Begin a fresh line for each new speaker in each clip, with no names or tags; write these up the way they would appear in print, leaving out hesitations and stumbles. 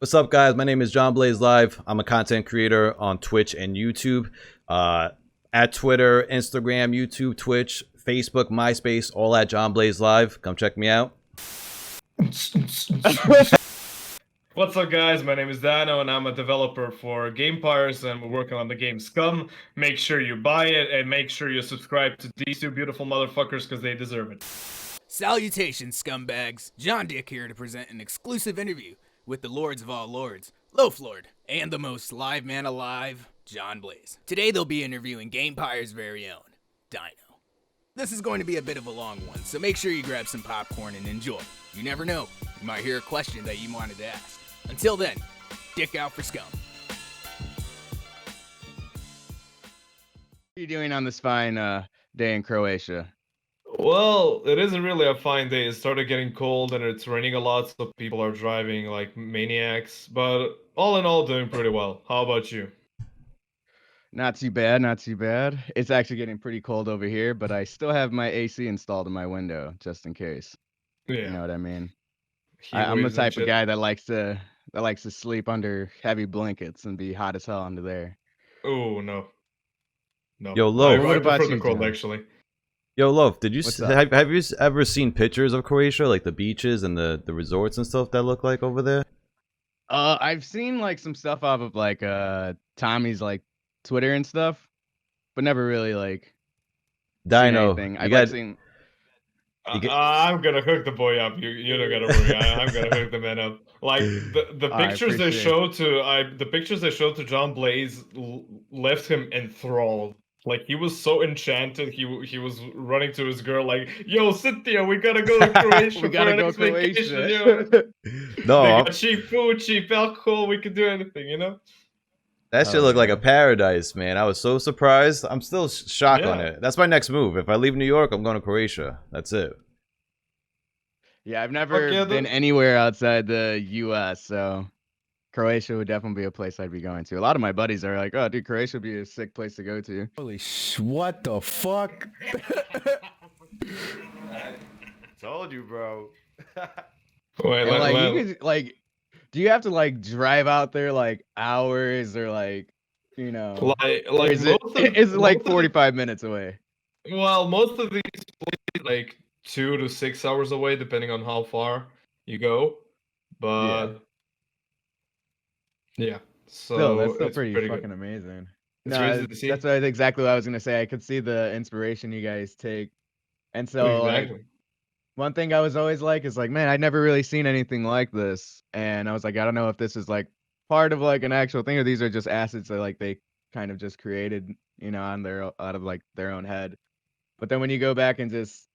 What's up, guys? My name is JonBlazeLive. I'm a content creator on Twitch and YouTube. At Twitter, Instagram, YouTube, Twitch, Facebook, MySpace, all at JonBlazeLive. Come check me out.
What's up, guys? My name is D1no, and I'm a developer for Gamepires, and we're working on the game SCUM. Make sure you buy it, and make sure you subscribe to these two beautiful motherfuckers, because they deserve it.
Salutations, scumbags! John Dick here to present an exclusive interview with the lords of all lords, Loaf Lord, and the most live man alive, John Blaze. Today they'll be interviewing Gamepire's very own, D1no. This is going to be a bit of a long one, so make sure you grab some popcorn and enjoy. You never know, you might hear a question that you wanted to ask. Until then, dick out for scum.
What are you doing on this fine day in Croatia?
Well, it isn't really a fine day. It started getting cold, and it's raining a lot, so people are driving like maniacs. But all in all, doing pretty well. How about you?
Not too bad, not too bad. It's actually getting pretty cold over here, but I still have my AC installed in my window just in case.
Yeah.
You know what I mean?
Heat
I'm the
waves and
type of
shit.
guy that likes to sleep under heavy blankets and be hot as hell under there.
Oh, no. No.
Yo, Loaf.
I
What about
prefer the
you,
cold,
John?
actually.
Yo, Loaf, did you
What's up?
have you ever seen pictures of Croatia, like the beaches and the resorts and stuff that look like over there?
I've seen like some stuff off of like Tommy's like Twitter and stuff, but never really like seen
D1no,
anything.
you
I've
got
like seen.
I'm gonna hook the boy up. You don't gotta worry. I'm gonna hook the man up. Like the
I
pictures they
appreciate
showed to John Blaze left him enthralled. Like he was so enchanted. He was running to his girl like, "Yo, Cynthia, we gotta go to Croatia
We
for
gotta
our
go
next vacation.
Croatia.
Yo.
No,
They
I'm-
got cheap food, cheap alcohol. We could do anything, you know."
that shit
Oh,
looked like
yeah.
a paradise, man. I was so surprised. I'm still shocked on
Yeah.
it. That's my next move. If I leave New York, I'm going to Croatia. That's it.
Yeah, I've never
yeah,
been anywhere outside the U.S., so Croatia would definitely be a place I'd be going to. A lot of my buddies are like, "Oh, dude, Croatia would be a sick place to go to."
Holy what the fuck?
Told you, bro.
Wait,
And like, you could, like, do you have to like drive out there like hours or like, you know, or is it is it like 45 minutes away?
Well, most of these places like 2 to 6 hours away, depending on how far you go. But yeah, so
Still, that's still
it's
pretty
good.
fucking amazing.
It's
No,
crazy to see.
that's exactly what I was gonna say. I could see the inspiration you guys take, and so like,
Exactly.
one thing I was always like is like, man, I'd never really seen anything like this, and I was like, I don't know if this is like part of like an actual thing or these are just assets that like they kind of just created, you know, on their out of like their own head. But then when you go back and just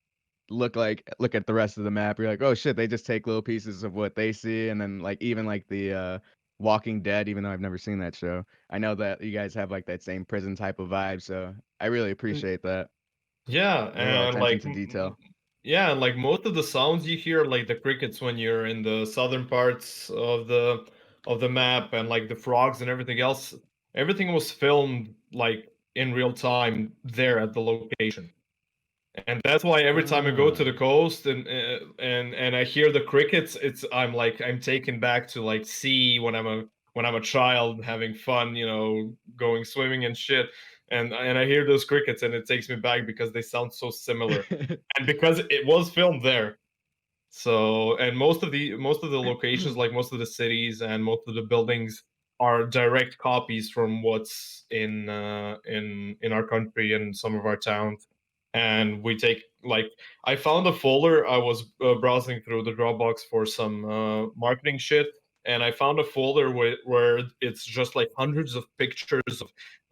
look at the rest of the map, you're like, oh shit, they just take little pieces of what they see, and then like even like the Walking Dead, even though I've never seen that show, I know that you guys have like that same prison type of vibe, so I really appreciate that.
Yeah,
A little
and
attention
like
to detail.
yeah, and like most of the sounds you hear, like the crickets when you're in the southern parts of the map, and like the frogs and everything else, everything was filmed like in real time there at the location. And that's why every time I go to the coast and I hear the crickets, I'm taken back to like sea when I'm a child having fun, you know, going swimming and shit. And I hear those crickets and it takes me back because they sound so similar. And because it was filmed there. So, and most of the locations, like most of the cities and most of the buildings are direct copies from what's in our country and some of our towns. And we take like I found a folder. I was browsing through the Dropbox for some marketing shit, and I found a folder where it's just like hundreds of pictures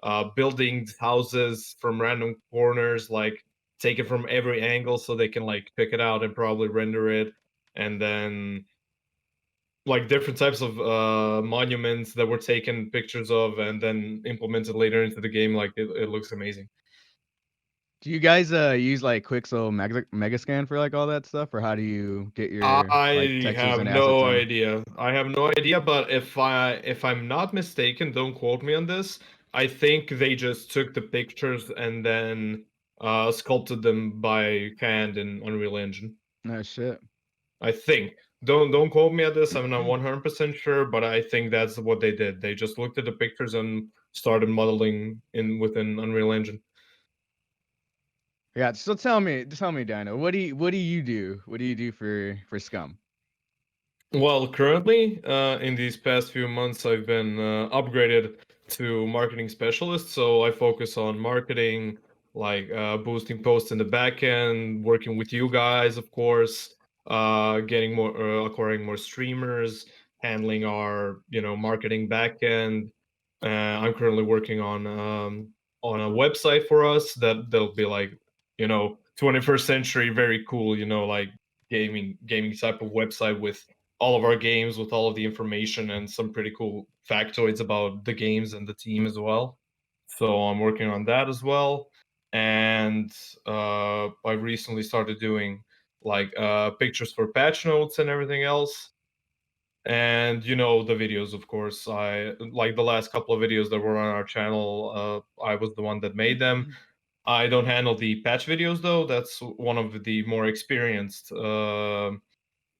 of buildings, houses from random corners, like taken from every angle, so they can like pick it out and probably render it, and then like different types of monuments that were taken pictures of and then implemented later into the game. Like it looks amazing.
Do you guys use like Quixel Megascan for like all that stuff, or how do you get your like
I
textures
have
and assets
no
in?
idea. I have no idea, but if I'm not mistaken, don't quote me on this. I think they just took the pictures and then sculpted them by hand in Unreal Engine.
No shit.
I think Don't quote me at this. I'm not 100% sure, but I think that's what they did. They just looked at the pictures and started modeling within Unreal Engine.
Yeah, so tell me, Dino, what do you do? What do you do for Scum?
Well, currently, in these past few months, I've been upgraded to marketing specialist. So I focus on marketing, like boosting posts in the backend, working with you guys, of course, getting more, acquiring more streamers, handling our, marketing backend. I'm currently working on a website for us that'll be like, 21st century, very cool, like gaming type of website with all of our games, with all of the information and some pretty cool factoids about the games and the team as well. So I'm working on that as well. And I recently started doing like pictures for patch notes and everything else. And the videos, of course. I like the last couple of videos that were on our channel. I was the one that made them. I don't handle the patch videos though. That's one of the more experienced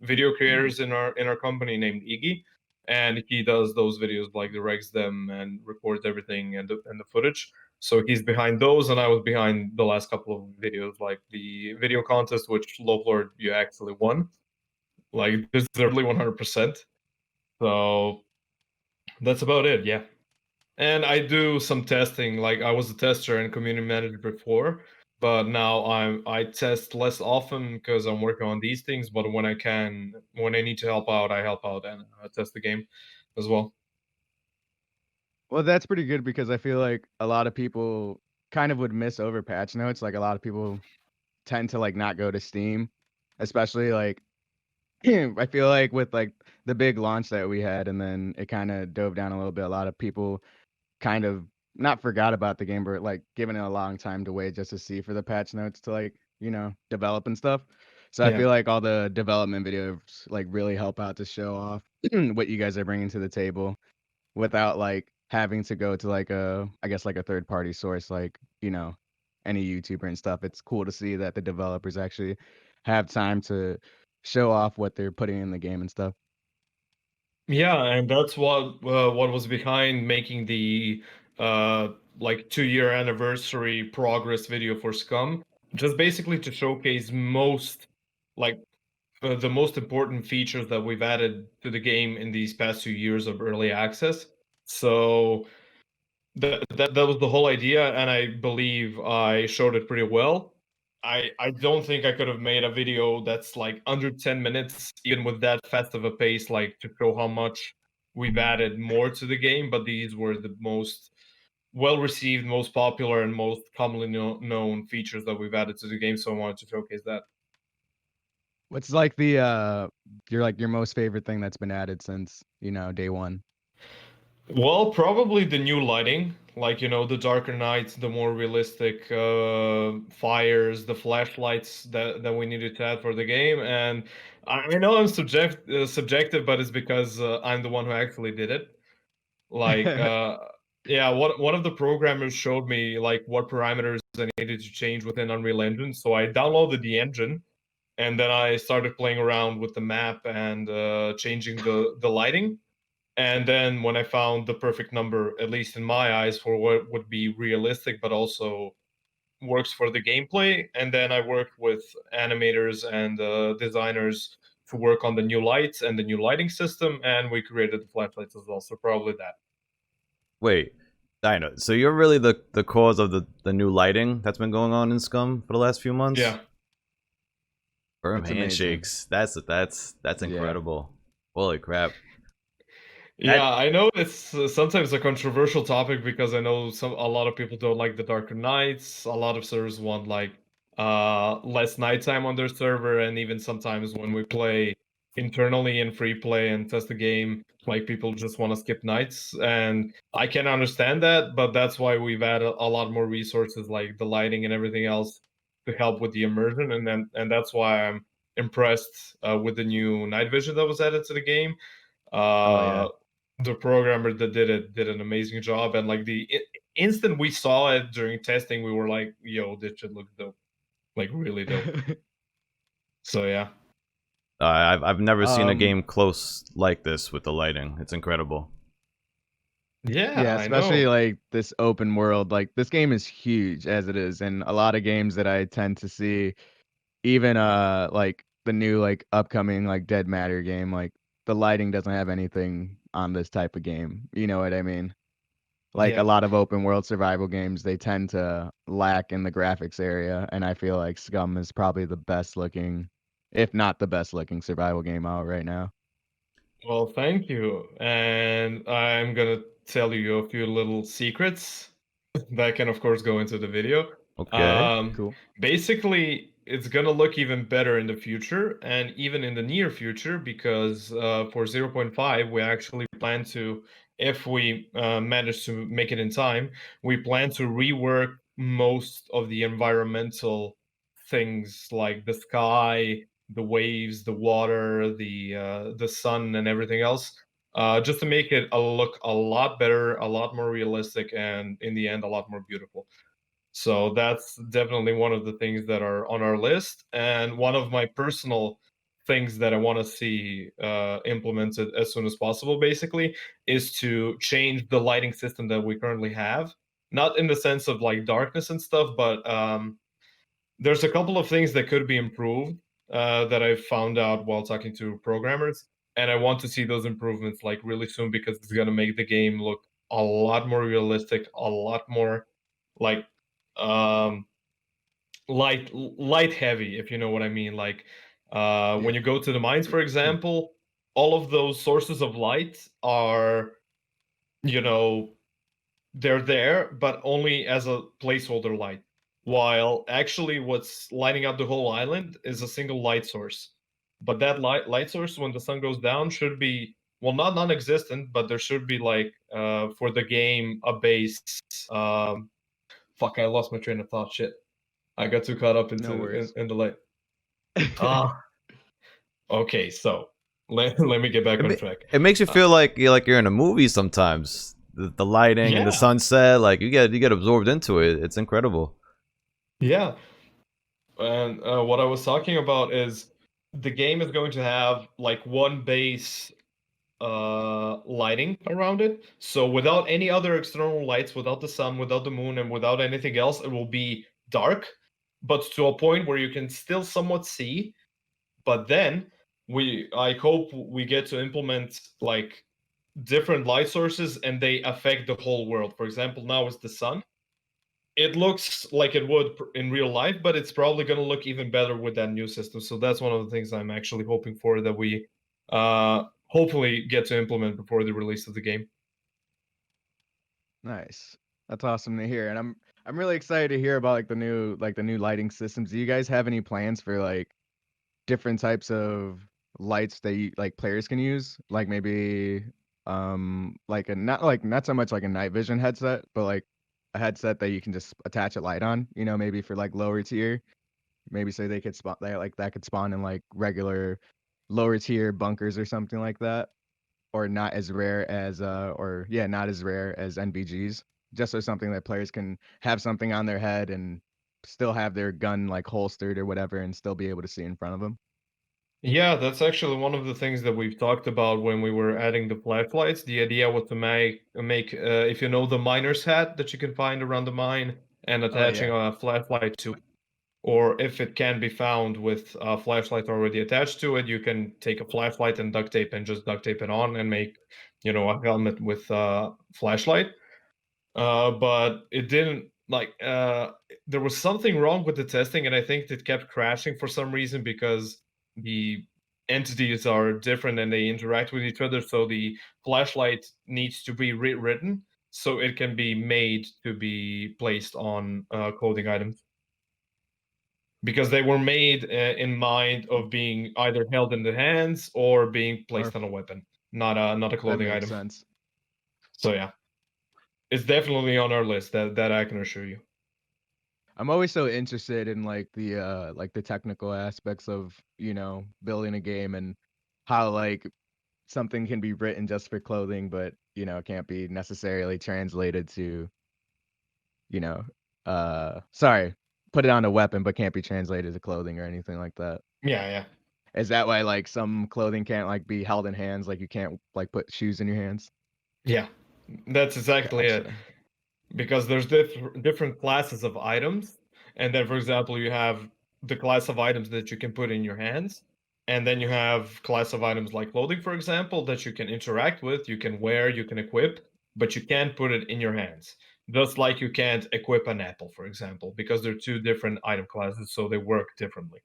video creators in our company named Iggy, and he does those videos, like directs them and records everything and the footage. So he's behind those, and I was behind the last couple of videos, like the video contest, which Lovelord you actually won, like deservedly 100%. So that's about it, yeah. And I do some testing. Like I was a tester and community manager before, but now I test less often because I'm working on these things. But when I can, when I need to help out, I help out and test the game as well.
Well, that's pretty good because I feel like a lot of people kind of would miss over patch notes. Like a lot of people tend to like not go to Steam, especially like I feel like with like the big launch that we had and then it kind of dove down a little bit. A lot of people kind of not forgot about the game, but like giving it a long time to wait just to see for the patch notes to like, develop and stuff. So I
Yeah.
feel like all the development videos like really help out to show off what you guys are bringing to the table without like having to go to like I guess like a third party source, like, any YouTuber and stuff. It's cool to see that the developers actually have time to show off what they're putting in the game and stuff.
Yeah, and that's what was behind making the like 2-year anniversary progress video for Scum, just basically to showcase like the most important features that we've added to the game in these past 2 years of early access. So that was the whole idea, and I believe I showed it pretty well. I don't think I could have made a video that's like under 10 minutes, even with that fast of a pace, like to show how much we've added more to the game. But these were the most well received, most popular, and most commonly known features that we've added to the game. So I wanted to showcase that.
What's like the your most favorite thing that's been added since, day one?
Well, probably the new lighting, like the darker nights, the more realistic fires, the flashlights that we needed to add for the game. And I know I'm subjective, but it's because I'm the one who actually did it. Like, yeah, one of the programmers showed me like what parameters I needed to change within Unreal Engine. So I downloaded the engine, and then I started playing around with the map and changing the lighting. And then when I found the perfect number, at least in my eyes, for what would be realistic, but also works for the gameplay, and then I worked with animators and designers to work on the new lights and the new lighting system, and we created the flashlights as well. So probably that.
Wait, Dino, so you're really the cause of the new lighting that's been going on in Scum for the last few months?
Yeah.
Firm
That's amazing.
handshakes. That's incredible. Holy crap.
Yeah, I know it's sometimes a controversial topic because I know a lot of people don't like the darker nights. A lot of servers want like less nighttime on their server, and even sometimes when we play internally in free play and test the game, like people just want to skip nights, and I can understand that, but that's why we've added a lot more resources like the lighting and everything else to help with the immersion, and that's why I'm impressed with the new night vision that was added to the game.
Oh yeah.
The programmer that did it did an amazing job, and like the instant we saw it during testing, we were like, yo, this should look dope, like really dope. So yeah.
I've never seen a
Um,
game close like this with the lighting. It's incredible.
Yeah,
Yeah,
I
especially
know.
like this open world. Like this game is huge as it is, and a lot of games that I tend to see, even like the new like upcoming like Dead Matter game, like the lighting doesn't have anything on this type of game. You know what I mean? Like a
Yeah.
lot of open world survival games, they tend to lack in the graphics area, and I feel like Scum is probably the best looking, if not the best looking survival game out right now.
Well, thank you. And I'm gonna tell you a few little secrets that can, of course, go into the video.
Okay.
Um,
Cool.
Basically, it's gonna look even better in the future and even in the near future because for 0.5, we actually plan to, if we manage to make it in time, we plan to rework most of the environmental things like the sky, the waves, the water, the sun, and everything else, just to make it look a lot better, a lot more realistic, and in the end, a lot more beautiful. So that's definitely one of the things that are on our list, and one of my personal things that I want to see implemented as soon as possible. Basically, is to change the lighting system that we currently have. Not in the sense of like darkness and stuff, but there's a couple of things that could be improved that I found out while talking to programmers, and I want to see those improvements like really soon because it's gonna make the game look a lot more realistic, a lot more like um, light heavy, if you know what I mean. Like when
Yeah.
you go to the mines, for example, all of those sources of light are, you know, they're there, but only as a placeholder light. While actually, what's lighting up the whole island is a single light source. But that light source, when the sun goes down, should be, well, not non-existent, but there should be like for the game a base. Um, Fuck, I lost my train of thought. Shit, I got too caught up
No
into
worries.
in the light. Ah, okay. So let me get back
It,
on
ma-
track.
it makes you
Uh,
feel like you're in a movie sometimes. The lighting and the
yeah,
sunset, like you get absorbed into it. It's incredible.
yeah. And what I was talking about is the game is going to have like one base lighting around it. So without any other external lights, without the sun, without the moon, and without anything else, it will be dark, but to a point where you can still somewhat see. But then I hope we get to implement like different light sources and they affect the whole world. For example, now it's the sun. It looks like it would in real life, but it's probably going to look even better with that new system. So that's one of the things I'm actually hoping for, that we hopefully get to implement before the release of the game.
Nice. That's awesome to hear. And I'm really excited to hear about like the new lighting systems. Do you guys have any plans for like different types of lights that like players can use? Like maybe like a not so much like a night vision headset, but like a headset that you can just attach a light on, you know, maybe for like lower tier. Maybe say they could spawn that could spawn in like regular lower tier bunkers or something like that, or not as rare as or yeah, not as rare as NVGs, just so something that players can have something on their head and still have their gun like holstered or whatever and still be able to see in front of them.
Yeah, that's actually one of the things that we've talked about when we were adding the flashlights. The idea was to make if you know the miner's hat that you can find around the mine, and
Oh
attaching
yeah.
a flashlight to it. Or if it can be found with a flashlight already attached to it, you can take a flashlight and duct tape and just duct tape it on and make, a helmet with flashlight. But it didn't like there was something wrong with the testing, and I think it kept crashing for some reason because the entities are different and they interact with each other. So the flashlight needs to be rewritten so it can be made to be placed on clothing items, because they were made in mind of being either held in the hands or being
Or
placed on a weapon, not a
that
clothing
makes
item.
sense.
So yeah, it's definitely on our list. That I can assure you.
I'm always so interested in like the technical aspects of, you know, building a game and how like something can be written just for clothing, but you know, can't be necessarily translated to, you know, sorry, put it on a weapon, but can't be translated to clothing or anything like that.
Yeah, yeah.
Is that why like some clothing can't like be held in hands? Like you can't like put shoes in your hands?
Yeah, that's exactly it.
Gotcha.
Because there's different classes of items, and then for example you have the class of items that you can put in your hands, and then you have class of items like clothing, for example, that you can interact with, you can wear, you can equip, but you can't put it in your hands. Just like you can't equip an apple, for example, because they're two different item classes, so they work differently.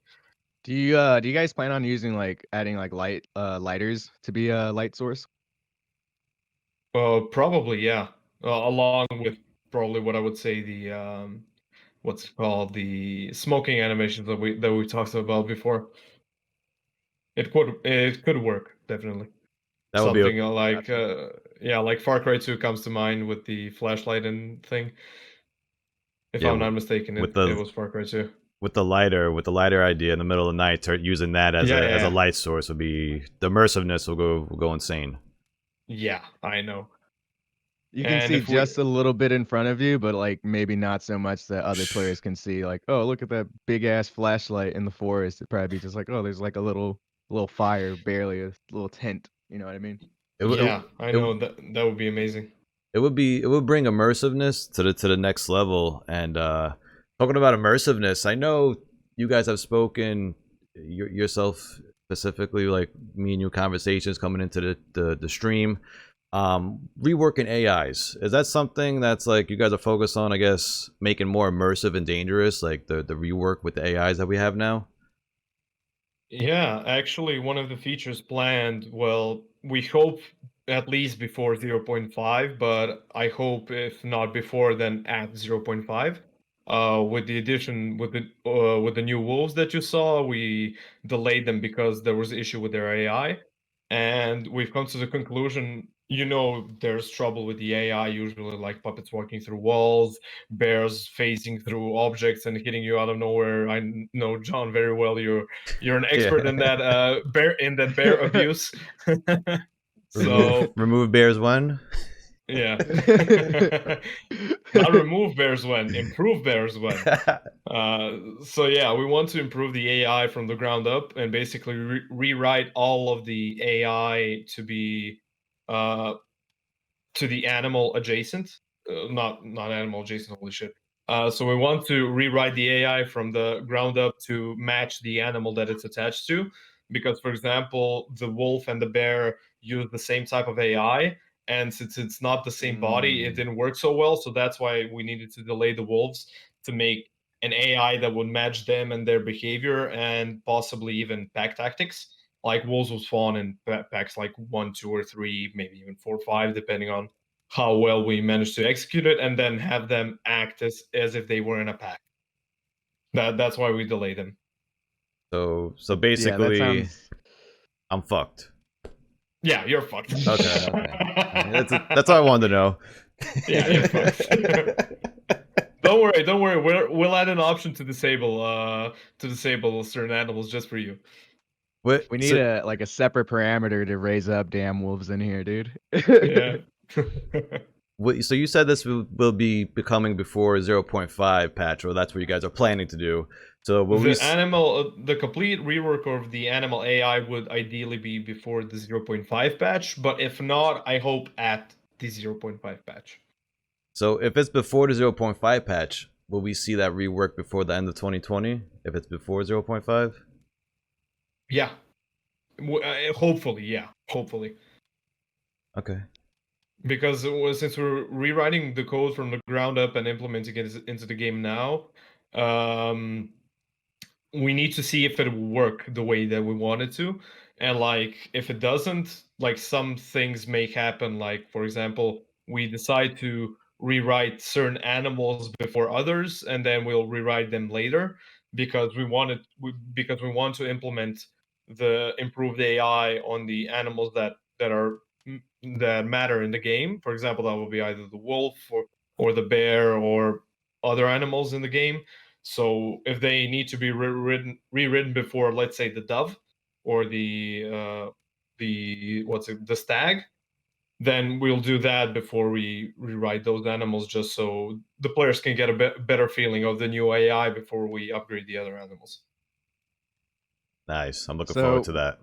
Do you guys plan on using like adding like lighters to be a light source?
Probably, yeah. Along with probably what I would say the what's it called, the smoking animations that we talked about before. It could work, definitely.
That would be
Something like
Gotcha.
yeah, like Far Cry 2 comes to mind with the flashlight and thing. If
yeah,
I'm not mistaken,
with
it was Far Cry 2.
with the lighter idea in the middle of the night, using that as
Yeah,
as a
yeah.
light source would be, the immersiveness will go insane.
Yeah, I know.
You can
And
see
if we
just a little bit in front of you, but like maybe not so much that other players can see. Like, oh, look at that big ass flashlight in the forest. It'd probably be just like, oh, there's like a little fire, barely a little tent. You know what I mean?
It, w-
yeah, I
it,
know that would be amazing.
it would bring immersiveness to the next level. And talking about immersiveness, I know you guys have spoken yourself specifically, like me and you, conversations coming into the stream, reworking AIs. Is that something that's like you guys are focused on, I guess, making more immersive and dangerous, like the rework with the AIs that we have now?
Yeah, actually, one of the features planned, well, we hope at least before 0.5, but I hope if not before, then at 0.5. With the addition with the new wolves that you saw, we delayed them because there was an issue with their AI, and we've come to the conclusion. There's trouble with the AI usually, like puppets walking through walls, bears phasing through objects and hitting you out of nowhere. I know John very well. You're an expert in
Yeah.
that bear abuse. So
remove bears one.
yeah, not remove bears when, improve bears when. So yeah, we want to improve the AI from the ground up and basically rewrite all of the AI to be to the animal adjacent, not animal adjacent. Holy shit! So we want to rewrite the AI from the ground up to match the animal that it's attached to, because for example, the wolf and the bear use the same type of AI, and since it's not the same body, it didn't work so well. So that's why we needed to delay the wolves to make an AI that would match them and their behavior and possibly even pack tactics. Like wolves will spawn in packs like 1, 2, or 3, maybe even 4, 5, depending on how well we manage to execute it, and then have them act as if they were in a pack. That's why we delay them.
So
Yeah, that
basically,
sounds.
I'm fucked.
Yeah, you're fucked.
Okay. That's all I wanted to know.
Yeah, you're fucked. Don't worry. We'll add an option to disable certain animals just for you.
What?
We need a separate parameter to raise up damn wolves in here, dude.
Yeah.
So you said this will be becoming before 0.5 patch, or that's what you guys are planning to do. So will
the complete rework of the animal AI would ideally be before the 0.5 patch, but if not, I hope at the 0.5 patch.
So if it's before the 0.5 patch, will we see that rework before the end of 2020? If it's before 0.5?
Yeah. Hopefully, yeah. Hopefully.
Okay.
Because since we're rewriting the code from the ground up and implementing it into the game now, we need to see if it will work the way that we want it to. And like if it doesn't, like some things may happen, like for example, we decide to rewrite certain animals before others, and then we'll rewrite them later because we want to implement the improved AI on the animals that matter in the game. For example, that will be either the wolf or the bear or other animals in the game. So if they need to be rewritten before, let's say, the dove or the stag, then we'll do that before we rewrite those animals, just so the players can get a better feeling of the new AI before we upgrade the other animals.
Nice. I'm looking forward to that.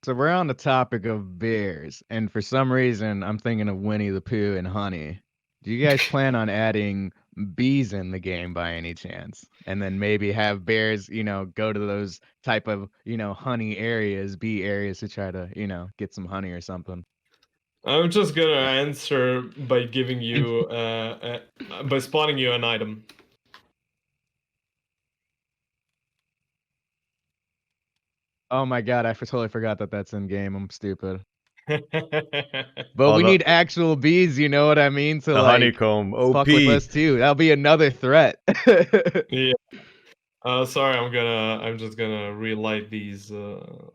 So we're on the topic of bears, and for some reason, I'm thinking of Winnie the Pooh and honey. Do you guys plan on adding bees in the game by any chance? And then maybe have bears, go to those type of, honey areas, bee areas to try to, get some honey or something.
I'm just gonna answer by giving you, by spawning you an item.
Oh my god, I totally forgot that that's in game. I'm stupid.
Yeah,
But
Oh,
we
the-
need actual bees, you know what I mean? To
The
like
honeycomb,
fuck
OP.
with us too. That'll be another threat.
sorry, I'm just gonna relight these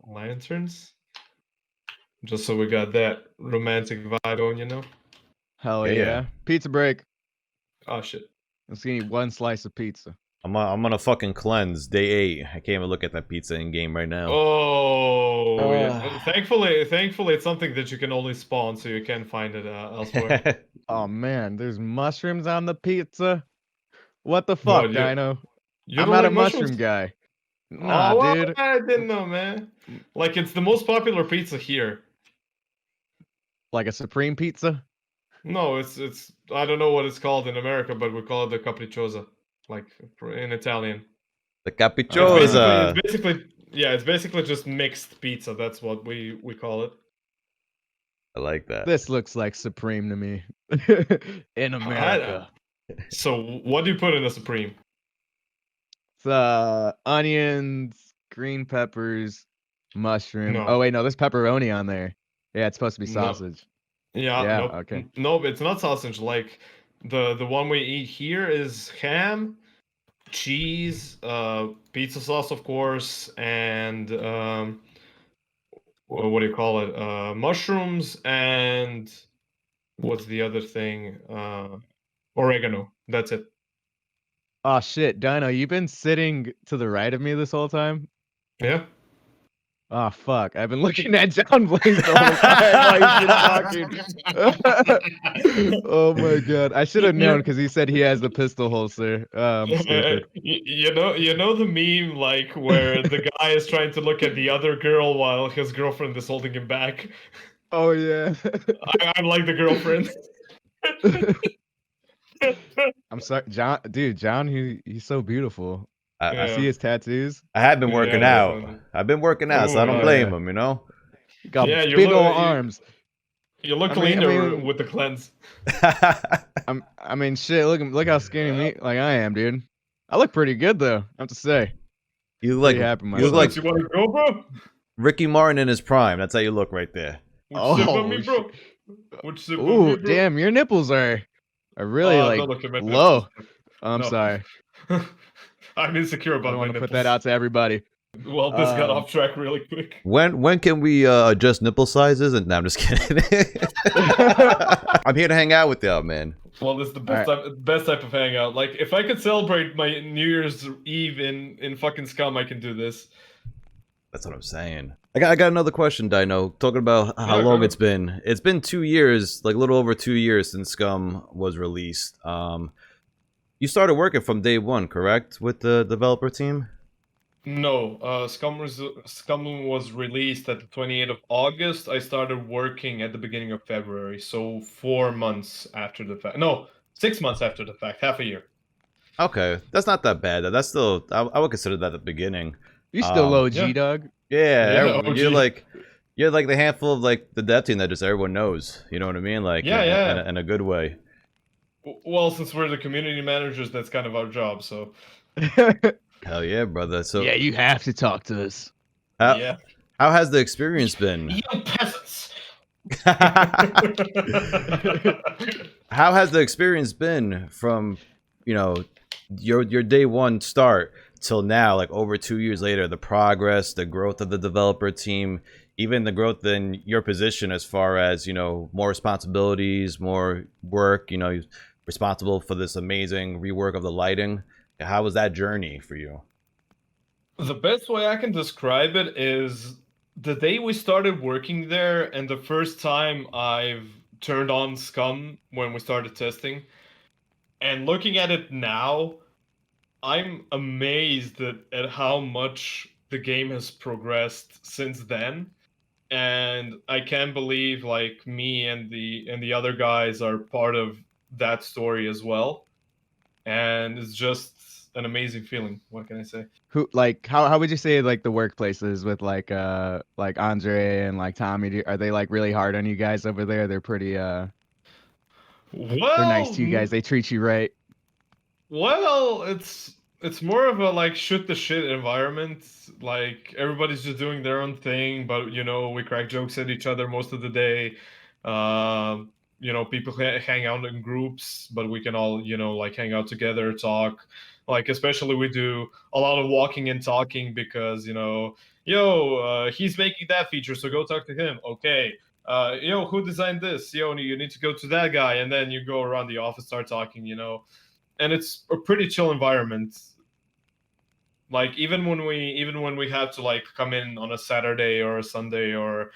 lanterns, just so we got that romantic vibe on, you know.
Hell
Yeah,
yeah.
yeah.
Pizza break.
Oh shit.
Let's eat one slice of pizza.
I'm on a fucking cleanse. Day 8. I can't even look at that pizza in game right now.
Oh, yeah. Thankfully, it's something that you can only spawn, so you can't find it elsewhere.
Oh man, there's mushrooms on the pizza. What the fuck,
What, you-
Dino?
You
I'm
don't
not
like
a
mushrooms?
mushroom guy. Nah,
Oh, well,
dude.
I didn't know, man. Like, it's the most popular pizza here.
Like a supreme pizza?
No, it's I don't know what it's called in America, but we call it the capricciosa, like in Italian.
The
It's
capricciosa.
it's basically just mixed pizza. That's what we call it.
I like that.
This looks like supreme to me. In America.
So, what do you put in a supreme?
It's onions, green peppers, mushroom.
No.
Oh wait, no, there's pepperoni on there. Yeah, it's supposed to be
No.
sausage.
Yeah,
Yeah,
nope.
okay.
No, it's not sausage. Like the one we eat here is ham, cheese, pizza sauce, of course, and what do you call it? Mushrooms and what's the other thing? Oregano. That's it.
Oh shit, Dino, you've been sitting to the right of me this whole time?
Yeah.
Oh fuck, I've been looking at John Blaze the whole time while you've been talking. Oh my god, I should have known because he said he has the pistol holster. I'm stupid.
You know the meme like where the guy is trying to look at the other girl while his girlfriend is holding him back.
Oh yeah.
I'm like the girlfriend.
I'm sorry, John. Dude, John, he's so beautiful. I
Yeah.
see his tattoos.
I have been working
Yeah,
out.
definitely.
I've been working out, so I
Ooh,
don't
yeah,
blame
yeah.
him, you know?
He got
Yeah, you
big
look-
old
you-
arms.
You look
I mean-
cleaner with the cleanse.
I mean, shit. Look how skinny me like I am, dude. I look pretty good though. I have to say.
You look
Pretty happy,
you look like
You want to go, bro?
Ricky Martin in his prime. That's how you look right there.
Would you sip on me,
Oh,
bro? Would you sip on me,
Ooh,
bro?
damn, your nipples are really
Oh,
like
don't look at my
low.
nipples.
I'm
No.
sorry.
I'm insecure
I
about
don't
my
want to
nipples.
put that out to everybody.
Well, this got
Um,
off track really quick.
When can we adjust nipple sizes? And no, I'm just kidding. I'm here to hang out with y'all, man.
Well, this is the best type of hangout. Like, if I could celebrate my New Year's Eve in fucking Scum, I can do this.
That's what I'm saying. I got another question, Dino. Talking about how
Yeah, go
long
ahead.
it's been. It's been 2 years, like a little over 2 years since Scum was released. You started working from day one, correct, with the developer team?
No, Scum was released at the 28th of August. I started working at the beginning of February, so 4 months after the fact. No, 6 months after the fact, half a year.
Okay, that's not that bad. That's still, I would consider that the beginning.
You still low
yeah.
G, dog.
Yeah,
Yeah,
everyone- you're
OG.
like the handful of like the dev team that just everyone knows. You know what I mean? Like
Yeah, yeah.
in a good way.
Well, since we're the community managers, that's kind of our job, so
Hell yeah, brother. So
Yeah, you have to talk to us.
how,
yeah.
how has the experience been?
You peasants!
How has the experience been from, you know, your day one start till now, like over 2 years later, the progress, the growth of the developer team, even the growth in your position as far as, you know, more responsibilities, more work, you know, you're responsible for this amazing rework of the lighting. How was that journey for you?
The best way I can describe it is the day we started working there and the first time I've turned on Scum when we started testing. And looking at it now, I'm amazed at how much the game has progressed since then, and I can't believe like me and the other guys are part of that story as well, and it's just an amazing feeling. What can I say?
Who like how would you say like the workplaces with like Andre and like Tommy? Are they like really hard on you guys over there? They're pretty they're nice
Well,
to you guys. They treat you right.
well, it's more of a like shoot the shit environment. Like everybody's just doing their own thing, but you know we crack jokes at each other most of the day. You know, people hang out in groups, but we can all like hang out together, talk. Like especially we do a lot of walking and talking because he's making that feature, so go talk to him. Okay. Who designed this? You need to go to that guy, and then you go around the office, start talking. And it's a pretty chill environment. Like even when we have to like come in on a Saturday or a Sunday, or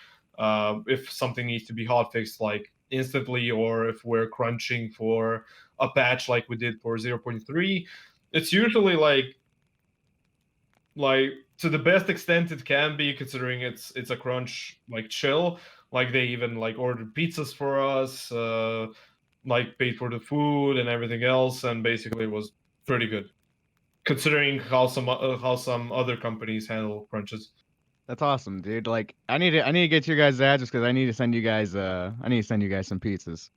if something needs to be hot fixed like instantly, or if we're crunching for a patch like we did for 0.3, it's usually like to the best extent it can be, considering it's a crunch, like chill. Like they even like ordered pizzas for us, like paid for the food and everything else, and basically it was pretty good, considering how some other companies handle crunches.
That's awesome, dude. Like I need to get your guys' address because I need to send you guys some pizzas.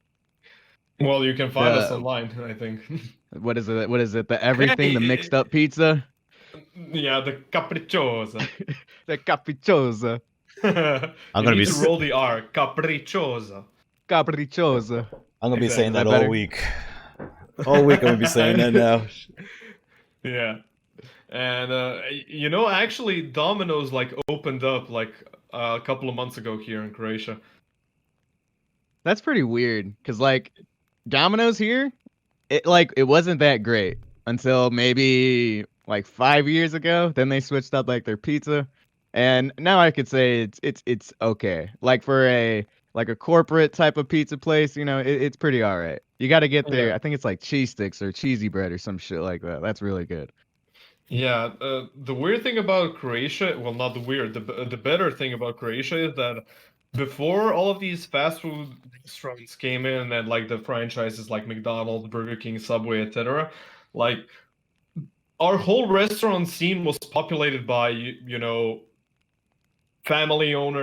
Well, you can find us
The
online, I think.
what is it? What is it? The everything, the
Hey,
mixed up pizza,
yeah, the capricciosa.
the capricciosa,
I'm
You
gonna
need
be
to
s-
roll the R, capricciosa.
capricciosa.
I'm gonna be saying
Exactly.
that all
better?
week. All week I'm gonna be saying that now.
Yeah. And actually Domino's like opened up like a couple of months ago here in Croatia.
That's pretty weird because like Domino's here, it wasn't that great until maybe like 5 years ago. Then they switched up like their pizza, and now I could say it's okay. Like for a corporate type of pizza place, it's pretty all right. You got to get there.
Yeah.
I think it's like cheese sticks or cheesy bread or some shit like that. That's really good.
Yeah, the weird thing about Croatia, well, not the weird, the better thing about Croatia is that before all of these fast food restaurants came in, and like the franchises like McDonald's, Burger King, Subway, etc., like our whole restaurant scene was populated by family-owned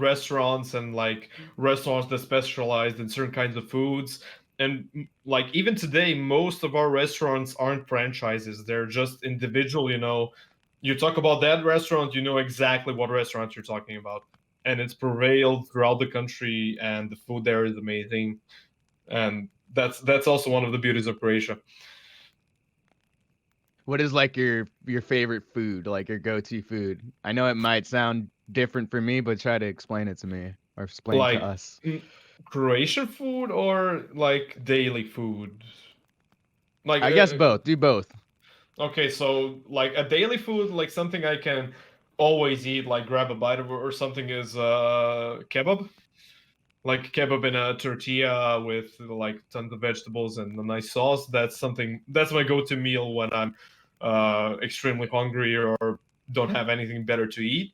restaurants, and like restaurants that specialized in certain kinds of foods. And like even today, most of our restaurants aren't franchises, they're just individual. You talk about that restaurant, you know exactly what restaurant you're talking about, and it's prevailed throughout the country, and the food there is amazing. And that's also one of the beauties of Croatia.
What is like your favorite food, like your go-to food? I know it might sound different for me, but try to explain it to me or explain
Like
to us.
Croatian food or like daily food? Like
I guess both. Do both.
okay, so like a daily food, like something I can always eat, like grab a bite of or something, is kebab. Like kebab in a tortilla with like tons of vegetables and a nice sauce. That's my go-to meal when I'm extremely hungry or don't have anything better to eat.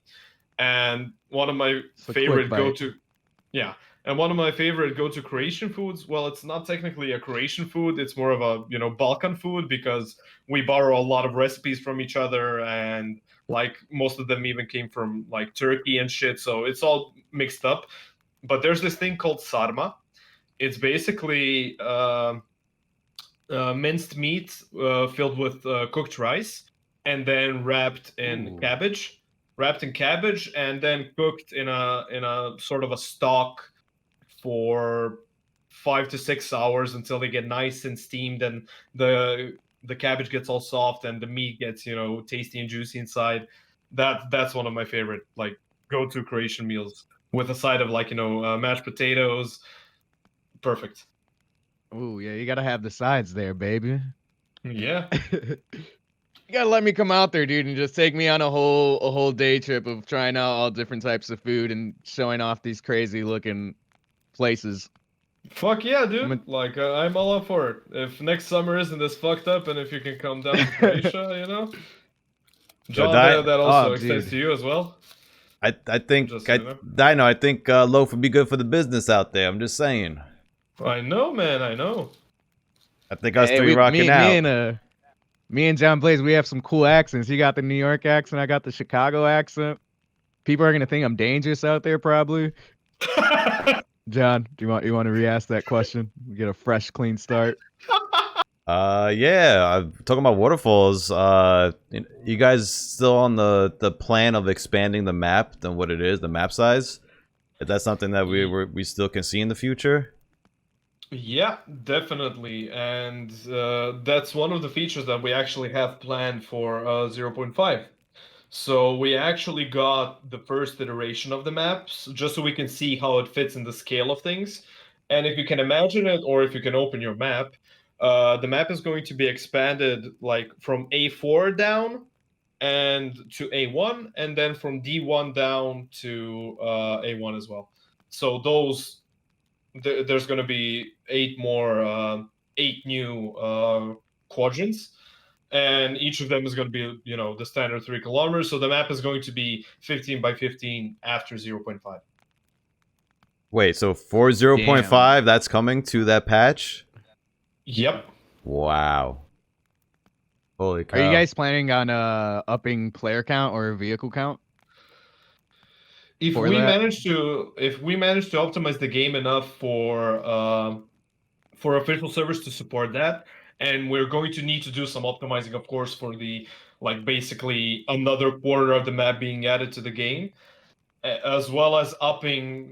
And one of my
It's a quick
favorite
bite.
go-to, yeah, and one of my favorite go-to Croatian foods. Well, it's not technically a Croatian food; it's more of a Balkan food, because we borrow a lot of recipes from each other, and like most of them even came from like Turkey and shit. So it's all mixed up. But there's this thing called sarma. It's basically minced meat filled with cooked rice, and then
Ooh.
wrapped in cabbage, and then cooked in a sort of a stock for 5 to 6 hours until they get nice and steamed, and the cabbage gets all soft, and the meat gets tasty and juicy inside. That's one of my favorite like go-to Croatian meals, with a side of like mashed potatoes. Perfect.
Ooh, yeah, you gotta have the sides there, baby.
Yeah.
You gotta let me come out there, dude, and just take me on a whole day trip of trying out all different types of food and showing off these crazy looking places.
Fuck yeah, dude.
I'm a-
Like, I'm all up for it. If next summer isn't as fucked up, and if you can come down to Croatia, John,
Di-
that also
oh,
extends
dude.
to you as well.
I think
Just so you know.
Dino, I think Loaf would be good for the business out there. I'm just saying.
I know, man. I know.
I think us
Hey,
three rocking out.
me and John Blaze, we have some cool accents. You got the New York accent, I got the Chicago accent. People are gonna think I'm dangerous out there, probably. John, do you want to re-ask that question? We get a fresh, clean start.
Yeah, I'm talking about waterfalls. You guys still on the plan of expanding the map than what it is, the map size? Is that something that we still can see in the future?
Yeah, definitely. And that's one of the features that we actually have planned for 0.5. So we actually got the first iteration of the maps just so we can see how it fits in the scale of things. And if you can imagine it, or if you can open your map, the map is going to be expanded like from A4 down and to A1, and then from D1 down to A1 as well. So there's going to be 8 new quadrants, and each of them is going to be, the standard 3 kilometers. So the map is going to be 15 by 15 after 0.5.
Wait, so for 0.5, that's coming to that patch?
Yep.
Wow. Holy cow.
Are you guys planning on upping player count or vehicle count?
If
For
we
that?
manage to optimize the game enough for official servers to support that, and we're going to need to do some optimizing, of course, for the basically another quarter of the map being added to the game, as well as upping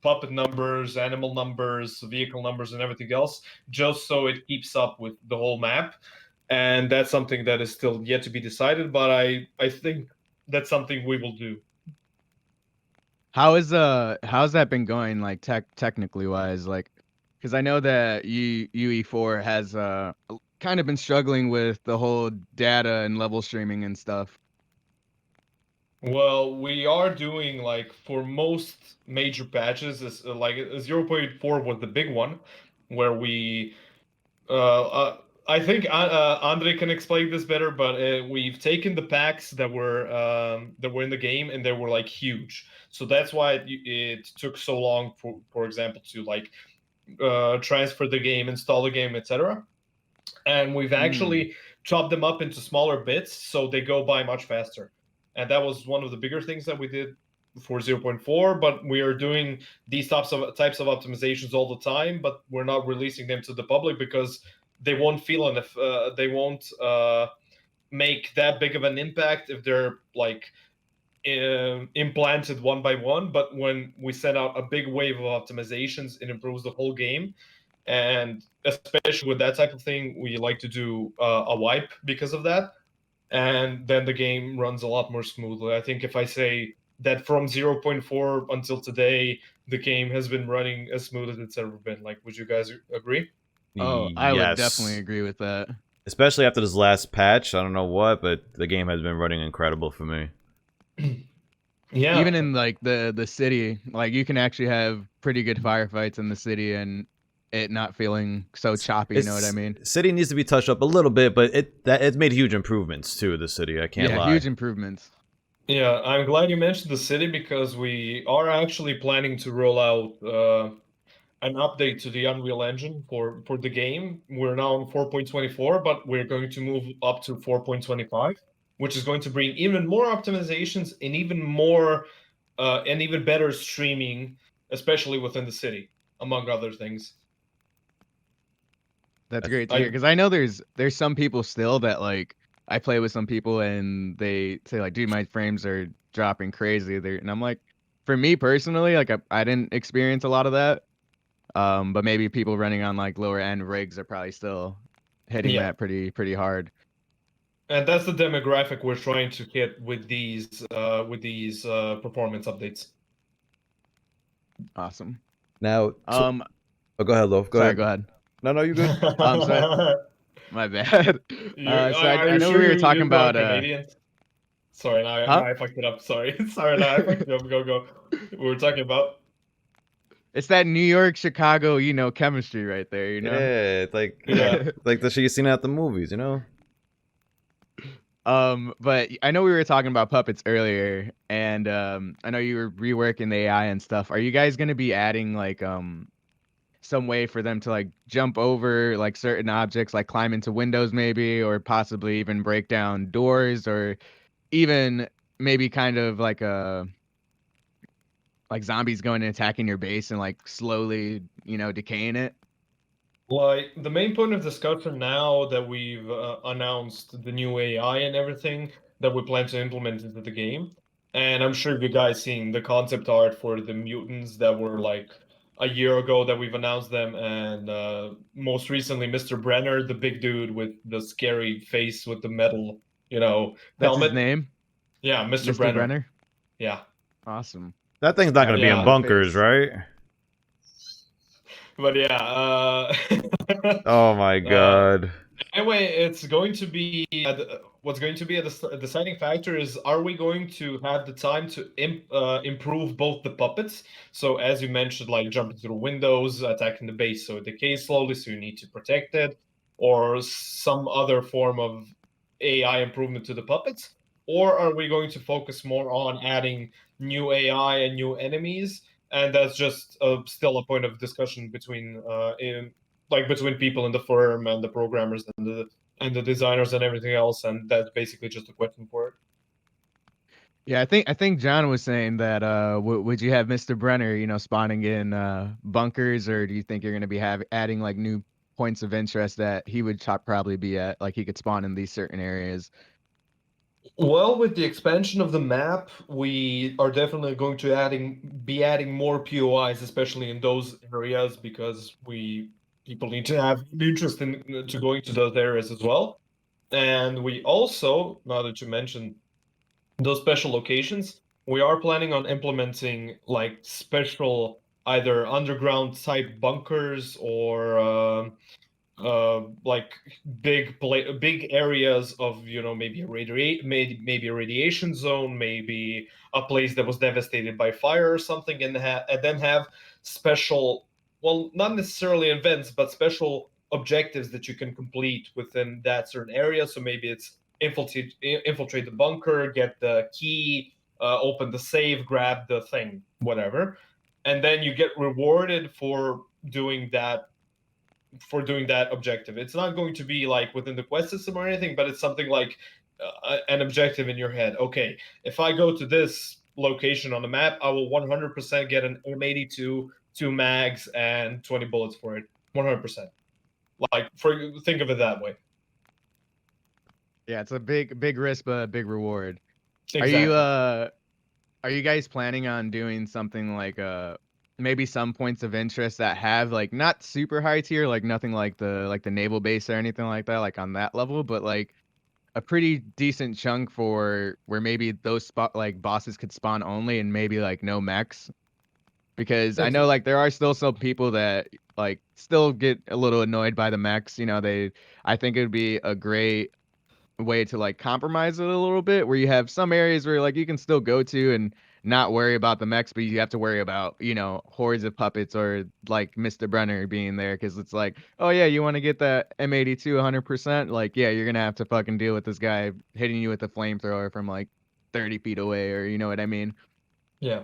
puppet numbers, animal numbers, vehicle numbers, and everything else, just so it keeps up with the whole map. And that's something that is still yet to be decided, but I think that's something we will do.
How's that been going, like technically wise? Like, because I know that UE4 has kind of been struggling with the whole data and level streaming and stuff.
Well, we are doing for most major patches, 0.4 was the big one, where we I think Andre can explain this better, but we've taken the packs that were in the game, and they were huge. So that's why it took so long, for example, to transfer the game, install the game, etc. And we've actually chopped them up into smaller bits, so they go by much faster. And that was one of the bigger things that we did for 0.4. But we are doing these types of optimizations all the time, but we're not releasing them to the public because they won't feel they won't make that big of an impact if they're implanted one by one. But when we send out a big wave of optimizations, it improves the whole game. And especially with that type of thing, we like to do a wipe because of that. And then the game runs a lot more smoothly. I think if I say that from 0.4 until today, the game has been running as smooth as it's ever been. Would you guys agree?
Oh, I would
Yes.
definitely agree with that.
Especially after this last patch. I don't know what, but the game has been running incredible for me.
Yeah.
Even in the city, you can actually have pretty good firefights in the city and it not feeling so choppy. You know what I mean?
City needs to be touched up a little bit, but it's made huge improvemance too. The city, I can't lie.
Huge improvements.
Yeah, I'm glad you mentioned the city because we are actually planning to roll out an update to the Unreal Engine for the game. We're now on 4.24, but we're going to move up to 4.25, which is going to bring even more optimizations and even more and even better streaming, especially within the city, among other things.
That's great to hear, because I know there's some people still that I play with some people and they say dude, my frames are dropping crazy. And I'm like, for me personally, I didn't experience a lot of that. But maybe people running on lower end rigs are probably still hitting that pretty hard.
And that's the demographic we're trying to hit with these performance updates.
Awesome.
Now, oh, go ahead, Loaf. Go ahead. No, you good.
Sorry. My bad. I know we were talking about
Canadians. Sorry, now I fucked it up. Sorry, now I fucked it up. Go. We were talking about.
It's that New York, Chicago, chemistry right there.
Yeah, it's like the shit you seen at the movies,
But I know we were talking about puppets earlier, and I know you were reworking the AI and stuff. Are you guys gonna be adding like some way for them to like jump over like certain objects, like climb into windows maybe, or possibly even break down doors, or even maybe kind of like a like zombies going and attacking your base and like slowly, decaying it?
Like the main point of discussion now that we've announced the new AI and everything that we plan to implement into the game, and I'm sure you guys seen the concept art for the mutants that were like a year ago that we've announced them, and most recently Mr. Brenner, the big dude with the scary face with the metal,
That's his
helmet.
name,
Yeah, Mr.
Mr.
Brenner.
Brenner.
Yeah.
Awesome.
That thing's not going to be in
Yeah.
bunkers,
Face.
right?
But yeah,
Oh my god.
anyway, it's going to be what's going to be a deciding factor is, are we going to have the time to improve both the puppets? So as you mentioned, like jumping through windows, attacking the base, so it decays slowly, so you need to protect it, or some other form of AI improvement to the puppets? Or are we going to focus more on adding new AI and new enemies? And that's just still a point of discussion between between people in the firm and the programmers and the designers and everything else, and that's basically just a question for it.
Yeah, I think John was saying that would you have Mr. Brenner, spawning in bunkers, or do you think you're going to be adding like new points of interest that he would probably be at, like he could spawn in these certain areas?
Well, with the expansion of the map, we are definitely going to be adding more POIs, especially in those areas, because people need to have interest in to going to those areas as well. And we also, now that you mentioned those special locations, we are planning on implementing like special either underground type bunkers or like big areas of maybe maybe a radiation zone, maybe a place that was devastated by fire or something, and then have special, well, not necessarily events, but special objectives that you can complete within that certain area. So maybe it's infiltrate the bunker, get the key, open the safe, grab the thing, whatever, and then you get rewarded for doing that objective. It's not going to be like within the quest system or anything, but it's something like an objective in your head. Okay, if I go to this location on the map, I will 100% get an M82, 2 mags, and 20 bullets for it. 100%. Think of it that way.
Yeah, it's a big risk but a big reward.
Exactly.
Are you guys planning on doing something like maybe some points of interest that have like not super high tier, like nothing like the naval base or anything like that, like on that level, but like a pretty decent chunk for where maybe those bosses could spawn only and maybe like no mechs? Because I know like there are still some people that like still get a little annoyed by the mechs. I think it would be a great way to like compromise it a little bit, where you have some areas where like you can still go to and not worry about the mechs, but you have to worry about hordes of puppets or like Mr. Brenner being there, because it's like, oh yeah, you want to get that M82 100%, like yeah, you're gonna have to fucking deal with this guy hitting you with a flamethrower from like 30 feet away, or you know what I mean?
Yeah.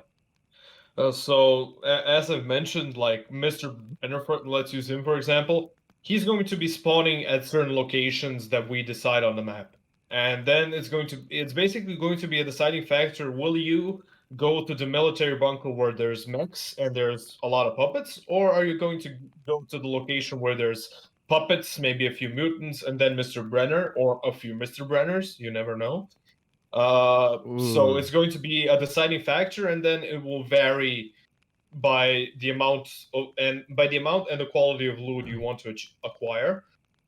So as I've mentioned, like Mr. Brenner, let's use him for example. He's going to be spawning at certain locations that we decide on the map, and then it's basically going to be a deciding factor. Will you go to the military bunker where there's mechs and there's a lot of puppets, or are you going to go to the location where there's puppets, maybe a few mutants, and then Mr. Brenner, or a few Mr. Brenners? You never know. So
Ooh.
it's going to be a deciding factor, and then it will vary by the amount and the quality of loot you want to acquire.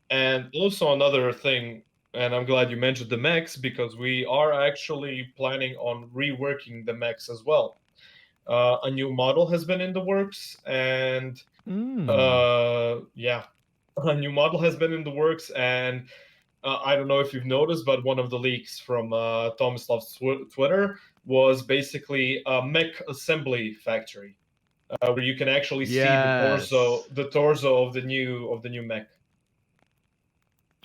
And also another thing, and I'm glad you mentioned the mechs, because we are actually planning on reworking the mechs as well. A new model has been in the works, and yeah, a new model has been in the works, and I don't know if you've noticed, but one of the leaks from Tomislav's Twitter was basically a mech assembly factory, where you can actually see the torso of the new mech,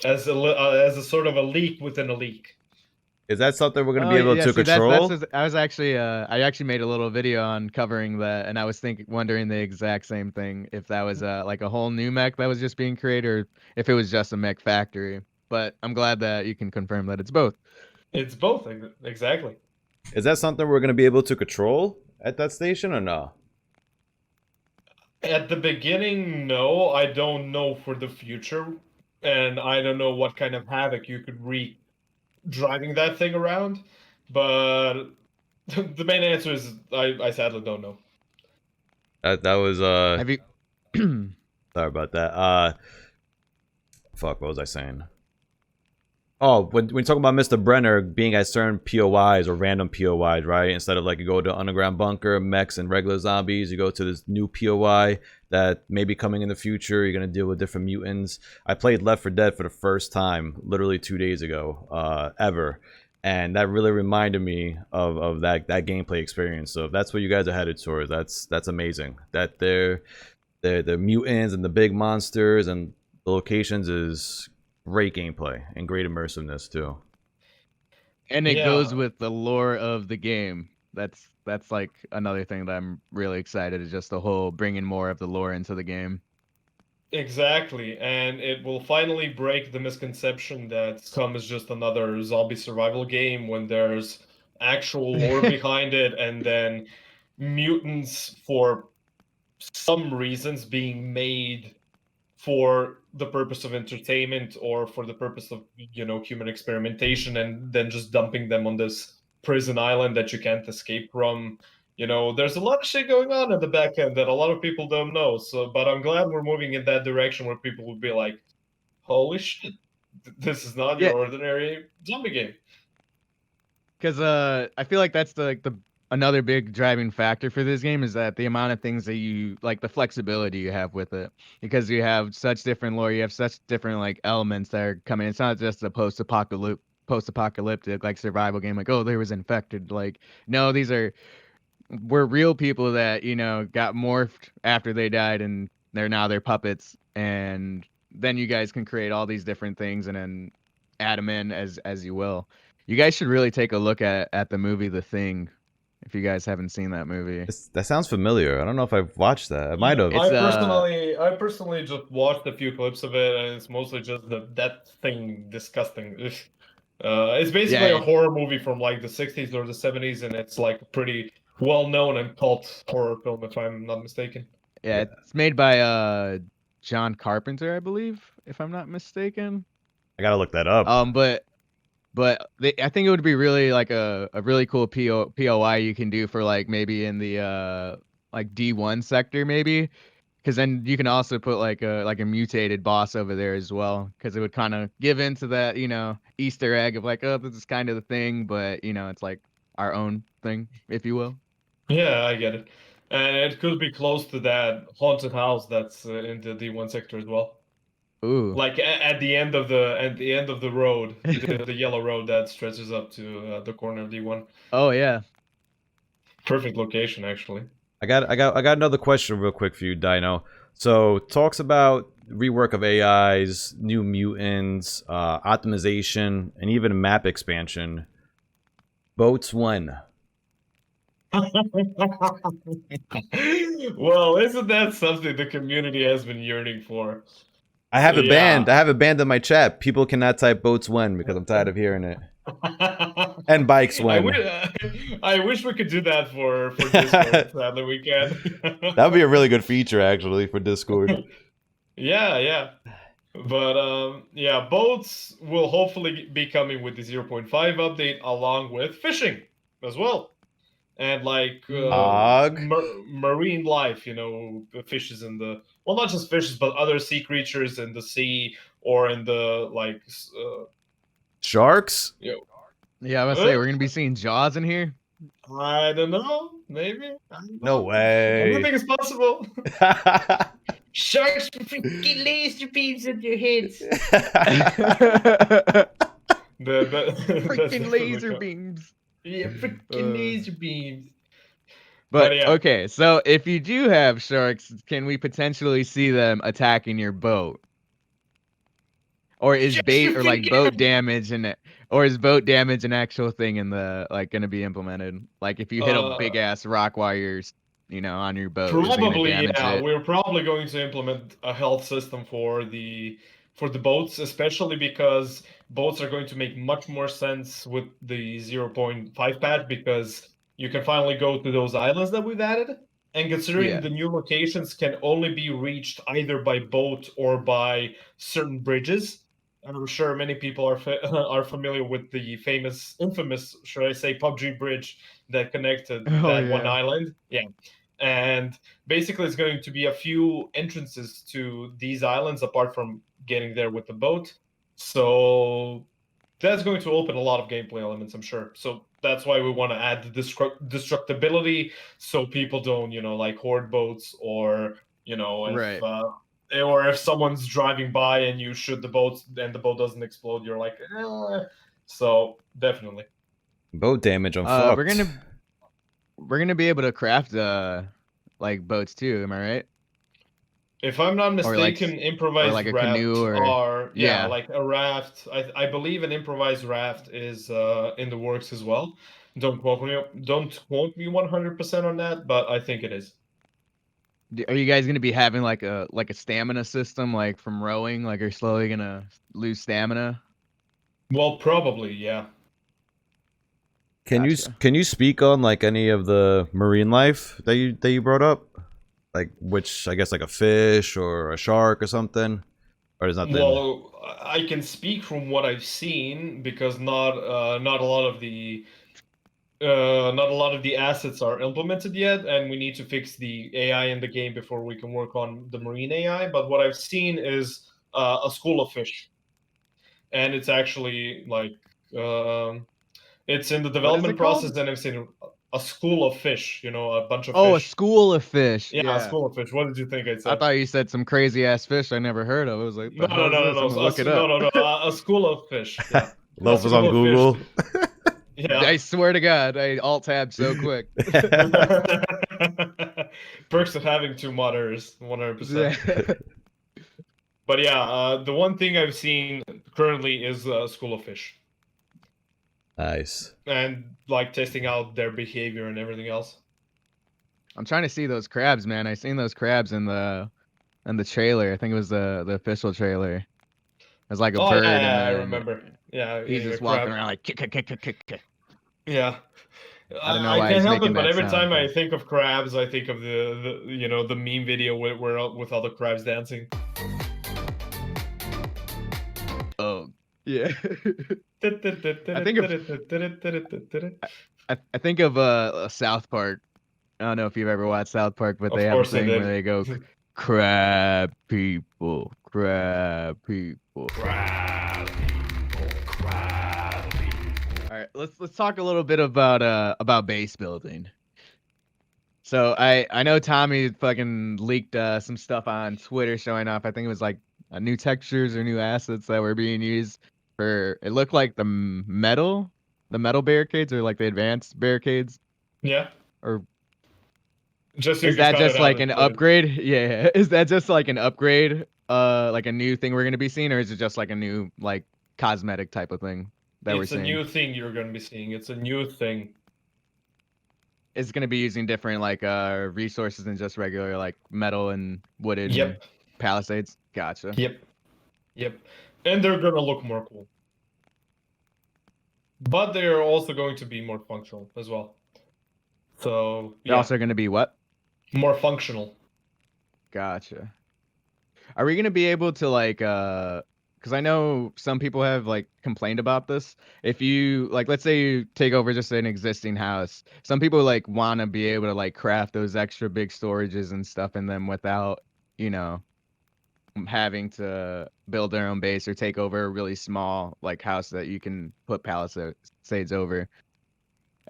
as a sort of a leak within a leak.
Is that something we're gonna be able to
see,
control?
I was actually I actually made a little video on covering that, and I was wondering the exact same thing, if that was like a whole new mech that was just being created, or if it was just a mech factory. But I'm glad that you can confirm that it's both.
It's both, exactly.
Is that something we're gonna be able to control at that station or no?
At the beginning, no. I don't know for the future, and I don't know what kind of havoc you could wreak driving that thing around. But the main answer is I sadly don't know.
That was
Have you?
sorry about that. Fuck, what was I saying? Oh, when you talk about Mr. Brenner being at certain POIs or random POIs, right? Instead of like you go to underground bunker, mechs, and regular zombies, you go to this new POI that may be coming in the future. You're gonna deal with different mutants. I played Left 4 Dead for the first time, literally 2 days ago, ever, and that really reminded me of that gameplay experience. So if that's what you guys are headed towards, that's amazing. That the mutants and the big monsters and the locations is great gameplay and great immersiveness too.
And it
Yeah.
goes with the lore of the game. That's like another thing that I'm really excited, is just the whole bringing more of the lore into the game.
Exactly, and it will finally break the misconception that SCUM is just another zombie survival game when there's actual lore behind it, and then mutants for some reasons being made for the purpose of entertainment or for the purpose of, human experimentation, and then just dumping them on this prison island that you can't escape from. There's a lot of shit going on at the back end that a lot of people don't know. So, but I'm glad we're moving in that direction where people will be like, "Holy shit, this is not your
Yeah.
ordinary zombie game."
Because I feel like that's the another big driving factor for this game, is that the amount of things that you like, the flexibility you have with it, because you have such different lore, you have such different like elements that are coming. It's not just a post-apocalyptic like survival game, like, oh, there was infected. Like, no, we're real people that got morphed after they died, and they're puppets, and then you guys can create all these different things and then add them in as you will. You guys should really take a look at the movie The Thing, if you guys haven't seen that movie.
That sounds familiar. I don't know if I've watched that. I might have.
It's,
I personally just watched a few clips of it, and it's mostly just that thing disgusting. It's basically a horror movie from like the 60s or the 70s, and it's like a pretty well-known and cult horror film, if I'm not mistaken.
Yeah, it's made by John Carpenter, I believe, if I'm not mistaken.
I gotta look that up.
But I think it would be really like a really cool POI you can do for like maybe in the like D1 sector maybe, because then you can also put like a mutated boss over there as well, because it would kind of give into that Easter egg of like, oh, this is kind of the thing, but it's like our own thing, if you will.
Yeah, I get it, and it could be close to that haunted house that's in the D1 sector as well.
Ooh.
Like at the end of the road, the yellow road that stretches up to the corner of D1.
Oh yeah.
Perfect location, actually.
I got another question real quick for you, D1no. So talks about rework of AIs, new mutants, optimization, and even map expansion. Boats when?
Well, isn't that something the community has been yearning for?
I have it banned. I have it banned in my chat. People cannot type boats when because I'm tired of hearing it. And bikes when.
I wish we could do that for Discord. Sadly, we can.
That would be a really good feature, actually, for Discord.
Yeah. But yeah, boats will hopefully be coming with the 0.5 update, along with fishing as well. And like marine life, fishes in the, well, not just fishes, but other sea creatures in the sea or in the like
sharks.
Yeah, I was gonna say, we're gonna be seeing Jaws in here.
I don't know, maybe.
No way.
Everything is possible.
Sharks with freaking laser beams at your heads.
Freaking laser beams.
Yeah, freaking laser beams.
But
yeah.
Okay, so if you do have sharks, can we potentially see them attacking your boat? Or is
Just
bait
your
or like
freaking
boat
head.
damage or is boat damage an actual thing in the like going to be implemented? Like if you hit a big ass rock while you're, on your boat, is it going to
Probably,
damage
yeah.
it?
We're probably going to implement a health system for the boats, especially because boats are going to make much more sense with the 0.5 patch because you can finally go to those islands that we've added. And considering
Yeah.
the new locations can only be reached either by boat or by certain bridges, I'm sure many people are are familiar with the infamous, should I say, PUBG bridge that connected
Oh
that one
yeah.
island. Yeah, and basically it's going to be a few entrances to these islands apart from getting there with the boat. So that's going to open a lot of gameplay elements, I'm sure. So that's why we want to add the destructibility, so people don't, like hoard boats, or
Right.
or if someone's driving by and you shoot the boat and the boat doesn't explode, you're like, eh. So definitely.
Boat damage, I'm
We're
fucked.
gonna be able to craft like boats too, am I right?
If I'm not
Or like
mistaken,
or
improvised
like a canoe
raft
or
are, yeah,
yeah.
like a raft. I believe an improvised raft is in the works as well. Don't quote me 100% on that, but I think it is.
Are you guys gonna be having like a stamina system like from rowing? Like you're slowly gonna lose stamina?
Well, probably, yeah.
Gotcha.
Can you speak on like any of the marine life that you brought up? Like which I guess like a fish or a shark or something? Or there's nothing.
Well, I can speak from what I've seen because not a lot of the assets are implemented yet, and we need to fix the AI in the game before we can work on the marine AI. But what I've seen is a school of fish, and it's actually like it's in the
What is
development
it called?
process, and I've seen a school of fish. A bunch of
Oh, a
fish.
school of fish.
Yeah, a
Yeah.
school of fish. What did you think I
I
said?
thought you said some crazy ass fish I never heard of. I was like,
No,
the
no,
hell is
no, no,
this?
no.
I'm gonna look it up.
No. A school of fish. Yeah, a
Loafers on
school of fish.
Google.
Yeah.
I swear to God, I alt tab so quick.
Perks of having two modders, 100%.
Yeah.
But yeah, the one thing I've seen currently is School of Fish,
Nice.
and like testing out their behavior and everything else.
I'm trying to see those crabs, man. I seen those crabs in the trailer. I think it was the official trailer. There's like a
Oh
bird and
yeah, I
then
remember. Yeah,
he's
eating a
just walking
crab.
around like kick, kick, kick, kick, kick, kick.
Yeah.
I don't know
I
why
can't
he's
help
making
it, but
that
every
sound.
time I think of crabs, I think of the meme video with all the crabs dancing.
Oh, yeah.
I
I think of South Park. I don't know if you've ever watched South Park, but
Of
they have a
course I
thing where
did.
they go, crab people, crab people. All right, let's talk a little bit about base building. So I know Tommy fucking leaked some stuff on Twitter showing off. I think it was like new textures or new assets that were being used for. It looked like the metal barricades or like the advanced barricades.
Yeah.
Or
Just so you
is
can
that
stand it
just
out
like
and
an
play.
upgrade? Yeah. Is that just like an upgrade? Like a new thing we're gonna be seeing, or is it just like a new like cosmetic type of thing that we're
It's a
seeing?
new thing you're going to be seeing. It's a new thing.
It's gonna be using different like resources than just regular like metal and wooded and
Yep.
palisades. Gotcha.
Yep. And they're going to look more cool. But they're also going to be more functional as well. So,
They're
yeah,
also gonna be what?
more functional.
Gotcha. Are we gonna be able to like because I know some people have like complained about this. If you like, let's say you take over just an existing house, some people like want to be able to like craft those extra big storages and stuff in them without, you know, having to build their own base or take over a really small like house that you can put palisades over.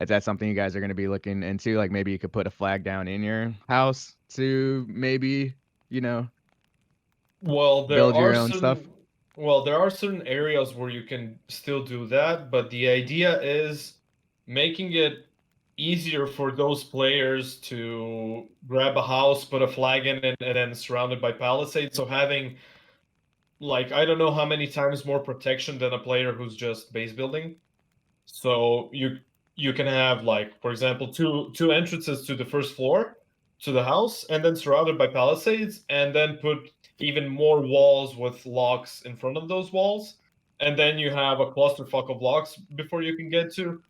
Is that something you guys are going to be looking into? Like maybe you could put a flag down in your house to maybe, you know,
Well,
build your own stuff.
there are certain areas where you can still do that, but the idea is making it easier for those players to grab a house, put a flag in it, and then surrounded by palisades. So having like I don't know how many times more protection than a player who's just base building. So you can have, like, for example, two entrances to the first floor to the house, and then surrounded by palisades, and then put even more walls with locks in front of those walls, and then you have a clusterfuck of locks before you can get through.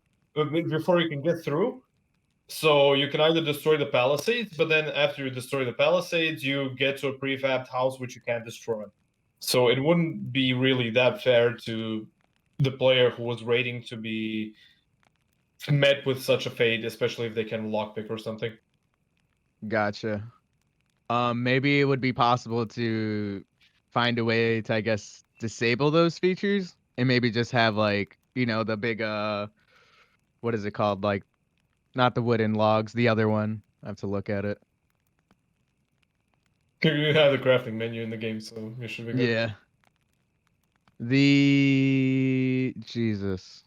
So you can either destroy the palisades, but then after you destroy the palisades, you get to a prefabbed house which you can't destroy. So it wouldn't be really that fair to the player who was rating to be met with such a fate, especially if they can lockpick or something.
Gotcha. Maybe it would be possible to find a way to, I guess, disable those features and maybe just have like, the big what is it called? Like, not the wooden logs, the other one. I have to look at it.
You have the crafting menu in the game, so you should be good.
Yeah. Jesus.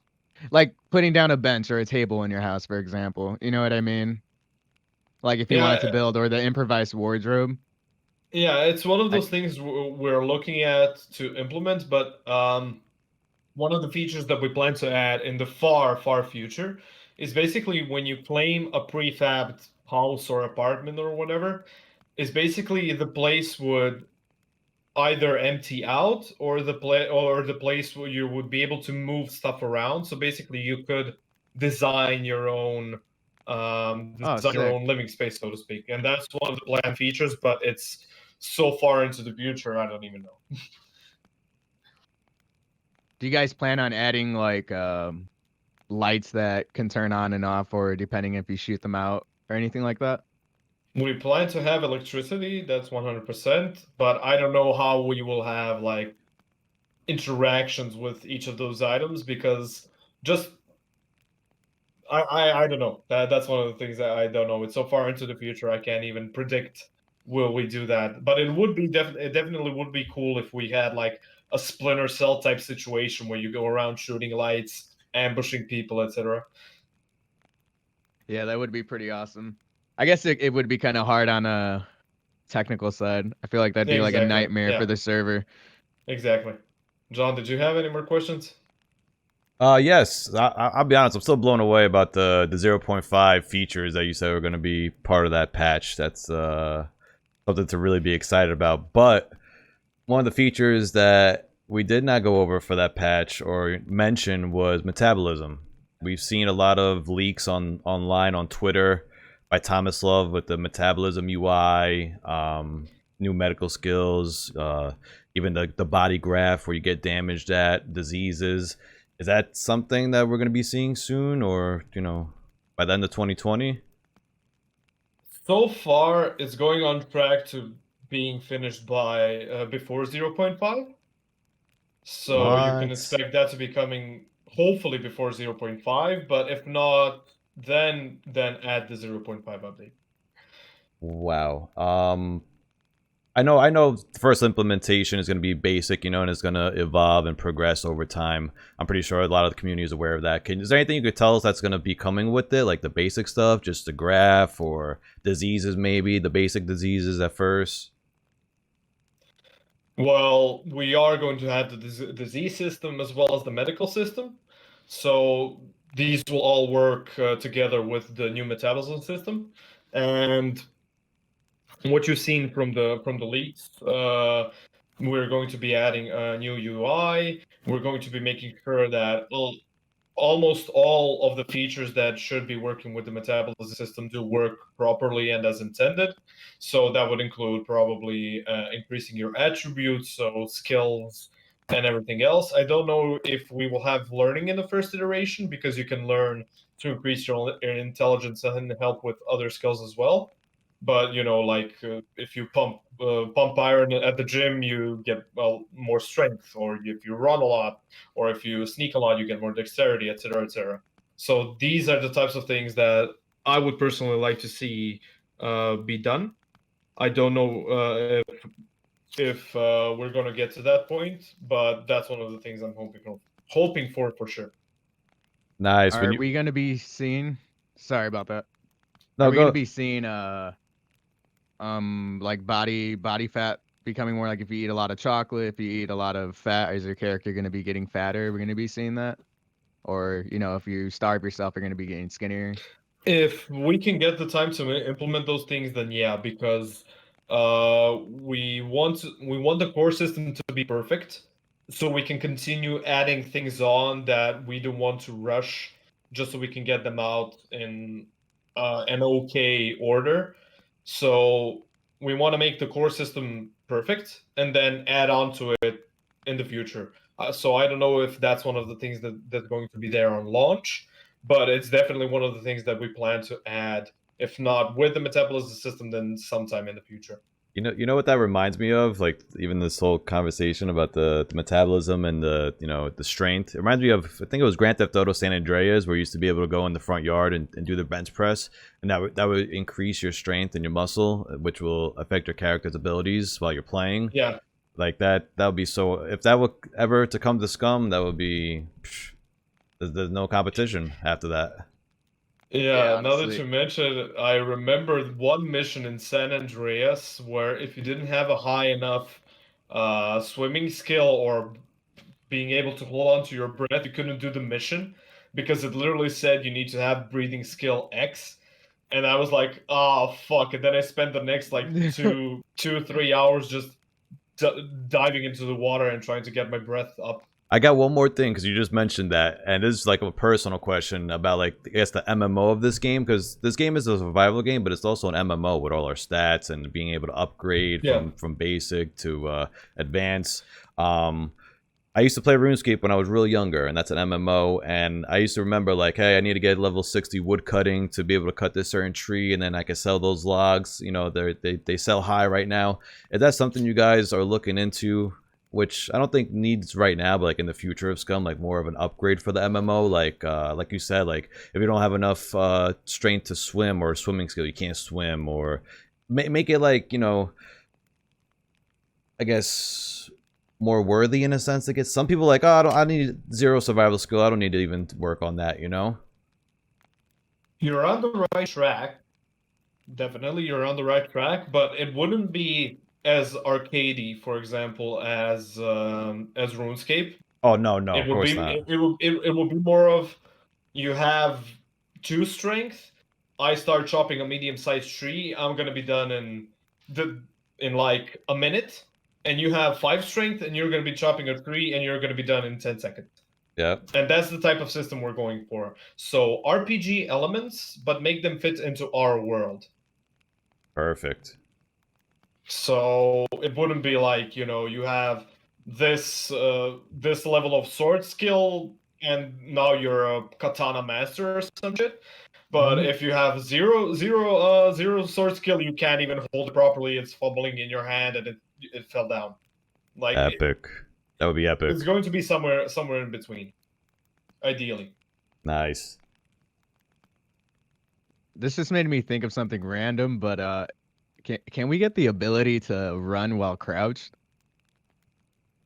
Like putting down a bench or a table in your house, for example. You know what I mean? Like if you wanted to build, or the improvised wardrobe.
Yeah, it's one of those things we're looking at to implement, but one of the features that we plan to add in the far, far future is basically when you claim a prefabbed house or apartment or whatever, is basically the place would either empty out, or the place where you would be able to move stuff around. So basically you could design your own living space, so to speak. And that's one of the planned features, but it's so far into the future, I don't even know.
Do you guys plan on adding like lights that can turn on and off, or depending if you shoot them out or anything like that?
We plan to have electricity, that's 100%, but I don't know how we will have like interactions with each of those items, because just I don't know. That's one of the things that I don't know. It's so far into the future, I can't even predict will we do that. But it would be it definitely would be cool if we had like a Splinter Cell type situation where you go around shooting lights, ambushing people, etc.
Yeah, that would be pretty awesome. I guess it would be kind of hard on a technical side. I feel like that'd be like a nightmare for the server.
Exactly. John, did you have any more questions?
Yes. I'll be honest. I'm still blown away about the 0.5 features that you said were going to be part of that patch. That's something to really be excited about. But one of the features that we did not go over for that patch or mention was metabolism. We've seen a lot of leaks online on Twitter by Thomas Love with the metabolism UI, new medical skills, even the body graph where you get damaged at, diseases. Is that something that we're going to be seeing soon, or, by the end of 2020?
So far, it's going on track to being finished by before 0.5. So you can expect that to be coming hopefully before 0.5, but if not, then add the 0.5 update.
Wow. I know the first implementation is going to be basic, and it's going to evolve and progress over time. I'm pretty sure a lot of the community is aware of that. Is there anything you could tell us that's going to be coming with it, like the basic stuff, just the graph, or diseases, maybe the basic diseases at first?
Well, we are going to have the disease system as well as the medical system. So these will all work together with the new metabolism system. And what you've seen from the leaks, we're going to be adding a new UI. We're going to be making sure that almost all of the features that should be working with the metabolism system do work properly and as intended. So that would include probably increasing your attributes, so skills and everything else. I don't know if we will have learning in the first iteration, because you can learn to increase your intelligence and help with other skills as well. But like if you pump iron at the gym, you get more strength, or if you run a lot, or if you sneak a lot, you get more dexterity, etc., etc. So these are the types of things that I would personally like to see be done. I don't know if we're going to get to that point, but that's one of the things I'm hoping for sure.
Nice.
Are we going to be seeing? Sorry about that.
No,
are we going to be seeing like body fat becoming more like if you eat a lot of chocolate, if you eat a lot of fat, is your character going to be getting fatter? We're going to be seeing that, or if you starve yourself, you're going to be getting skinnier.
If we can get the time to implement those things, then yeah, because we want the core system to be perfect, so we can continue adding things on that we don't want to rush, just so we can get them out in an okay order. So we want to make the core system perfect and then add on to it in the future. So I don't know if that's one of the things that's going to be there on launch, but it's definitely one of the things that we plan to add. If not with the metabolism system, then sometime in the future.
You know what that reminds me of? Like even this whole conversation about the metabolism and the the strength. It reminds me of, I think it was Grand Theft Auto San Andreas, where you used to be able to go in the front yard and do the bench press, and that would increase your strength and your muscle, which will affect your character's abilities while you're playing.
Yeah.
Like that would be so. If that would ever to come to Scum, that would be. There's no competition after that.
Yeah, now that
honestly.
you mention it, I remember one mission in San Andreas where if you didn't have a high enough swimming skill or being able to hold on to your breath, you couldn't do the mission because it literally said you need to have breathing skill X. And I was like, oh, fuck. And then I spent the next like 3 hours just diving into the water and trying to get my breath up.
I got one more thing because you just mentioned that, and this is like a personal question about like I guess the MMO of this game, because this game is a survival game, but it's also an MMO with all our stats and being able to upgrade from basic to advanced. I used to play RuneScape when I was really younger, and that's an MMO. And I used to remember like, hey, I need to get level 60 wood cutting to be able to cut this certain tree, and then I can sell those logs. You know, they sell high right now. Is that something you guys are looking into? Which I don't think needs right now, but like in the future of Scum, like more of an upgrade for the MMO. Like you said, like if you don't have enough strength to swim or swimming skill, you can't swim, or make it like, I guess more worthy in a sense to get some people like, oh, I need 0 survival skill. I don't need to even work on that,
You're on the right track. Definitely, you're on the right track, but it wouldn't be as arcadey, for example, as RuneScape.
Oh no,
It
of
would
course
be
not.
it would be more of you have 2 strength. I start chopping a medium-sized tree. I'm gonna be done in like a minute, and you have 5 strength, and you're gonna be chopping a tree, and you're gonna be done in 10 seconds.
Yeah.
And that's the type of system we're going for. So RPG elements, but make them fit into our world.
Perfect.
So it wouldn't be like, you have this this level of sword skill and now you're a katana master or some shit. But if you have zero sword skill, you can't even hold it properly. It's fumbling in your hand and it fell down. Like
Epic. That would be epic.
It's going to be somewhere in between, ideally.
Nice.
This just made me think of something random, but can we get the ability to run while crouched?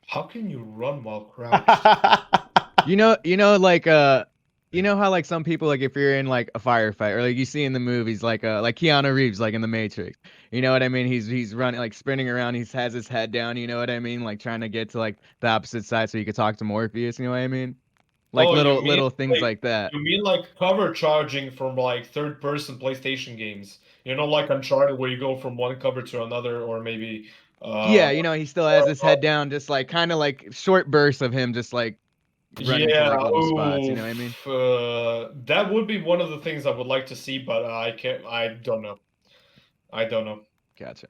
How can you run while crouched?
How like some people, like if you're in like a firefight or like you see in the movies like Keanu Reeves like in the Matrix, you know what I mean? He's running like sprinting around, he has his head down, you know what I mean? Like trying to get to like the opposite side so you could talk to Morpheus, you know what I mean? Like little things like that.
You mean like cover charging from like third-person PlayStation games? Like Uncharted, where you go from one cover to another, or maybe.
Yeah, he still has his head down, just like kind of like short bursts of him, just like running to like little spots. You know what I mean?
That would be one of the things I would like to see, but I can't. I don't know.
Gotcha.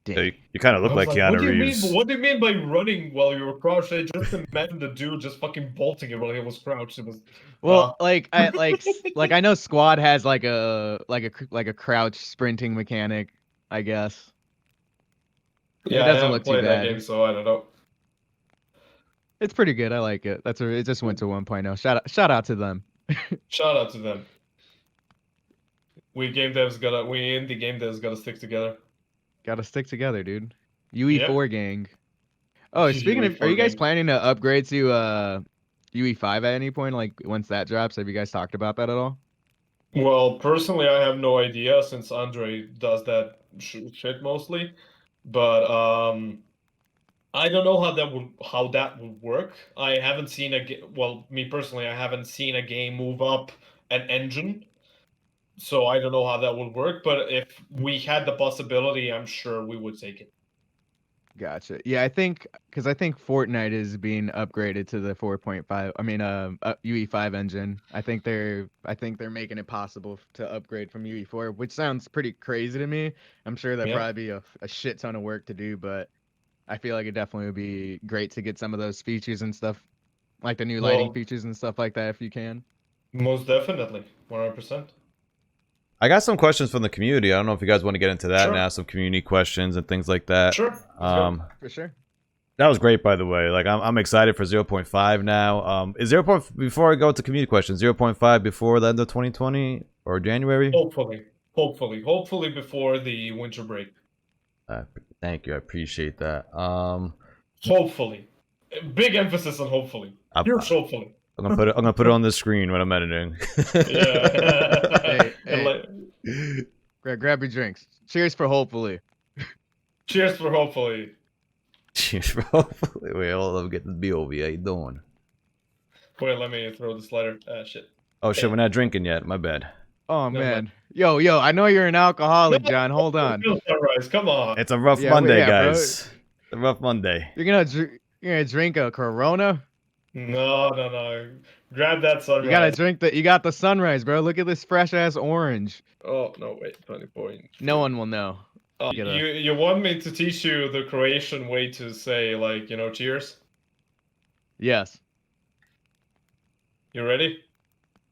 So you kind of look like Keanu Reeves.
What do you mean by running while you were crouched? I just imagine the dude just fucking bolting it while he was crouched. It was
I know Squad has like a crouch sprinting mechanic, I guess.
Yeah,
it doesn't look too bad.
That game, so I don't know.
It's pretty good. I like it. It just went to 1.0. Shout out to them.
Shout out to them. We indie game devs gotta stick together.
Gotta stick together, dude. UE4 gang. Oh, speaking of, are you guys planning to upgrade to UE5 at any point? Like once that drops, have you guys talked about that at all?
Well, personally, I have no idea since Andre does that shit mostly, but I don't know how that would work. I haven't seen well, me personally, I haven't seen a game move up an engine, so I don't know how that would work. But if we had the possibility, I'm sure we would take it.
Gotcha. Yeah, I think Fortnite is being upgraded to the 4.5. I mean, UE5 engine. I think they're making it possible to upgrade from UE4, which sounds pretty crazy to me. I'm sure that'd
Yeah.
probably be a shit ton of work to do, but I feel like it definitely would be great to get some of those features and stuff, like the new lighting
Well-
features and stuff like that, if you can.
Most definitely, 100%.
I got some questions from the community. I don't know if you guys want to get into that
Sure.
now, some community questions and things like that.
Sure.
For sure.
That was great, by the way. Like, I'm excited for 0.5 now. Is 0. Before I go to community questions, 0.5 before the end of 2020 or January?
Hopefully before the winter break.
Thank you, I appreciate that.
Hopefully, big emphasis on hopefully. Huge hopefully.
I'm gonna put it on the screen when I'm editing.
Yeah.
Hey. Grab your drinks. Cheers for hopefully.
Cheers for hopefully.
Cheers for hopefully. Wait, hold on, get the BOV. How you doing?
Wait, let me throw this lighter. Shit.
Oh shit, we're not drinking yet. My bad.
Oh
No,
man. Yo, I know you're an alcoholic,
No,
John. Hold on.
Sunrise, come on.
It's a rough
Yeah,
Monday,
yeah, bro.
guys. It's a rough Monday.
You're gonna drink a Corona?
No. Grab that sunrise.
You got the sunrise, bro. Look at this fresh ass orange.
Oh no, wait, 20 point.
No one will know.
You want me to teach you the Croatian way to say, like, cheers?
Yes.
You ready?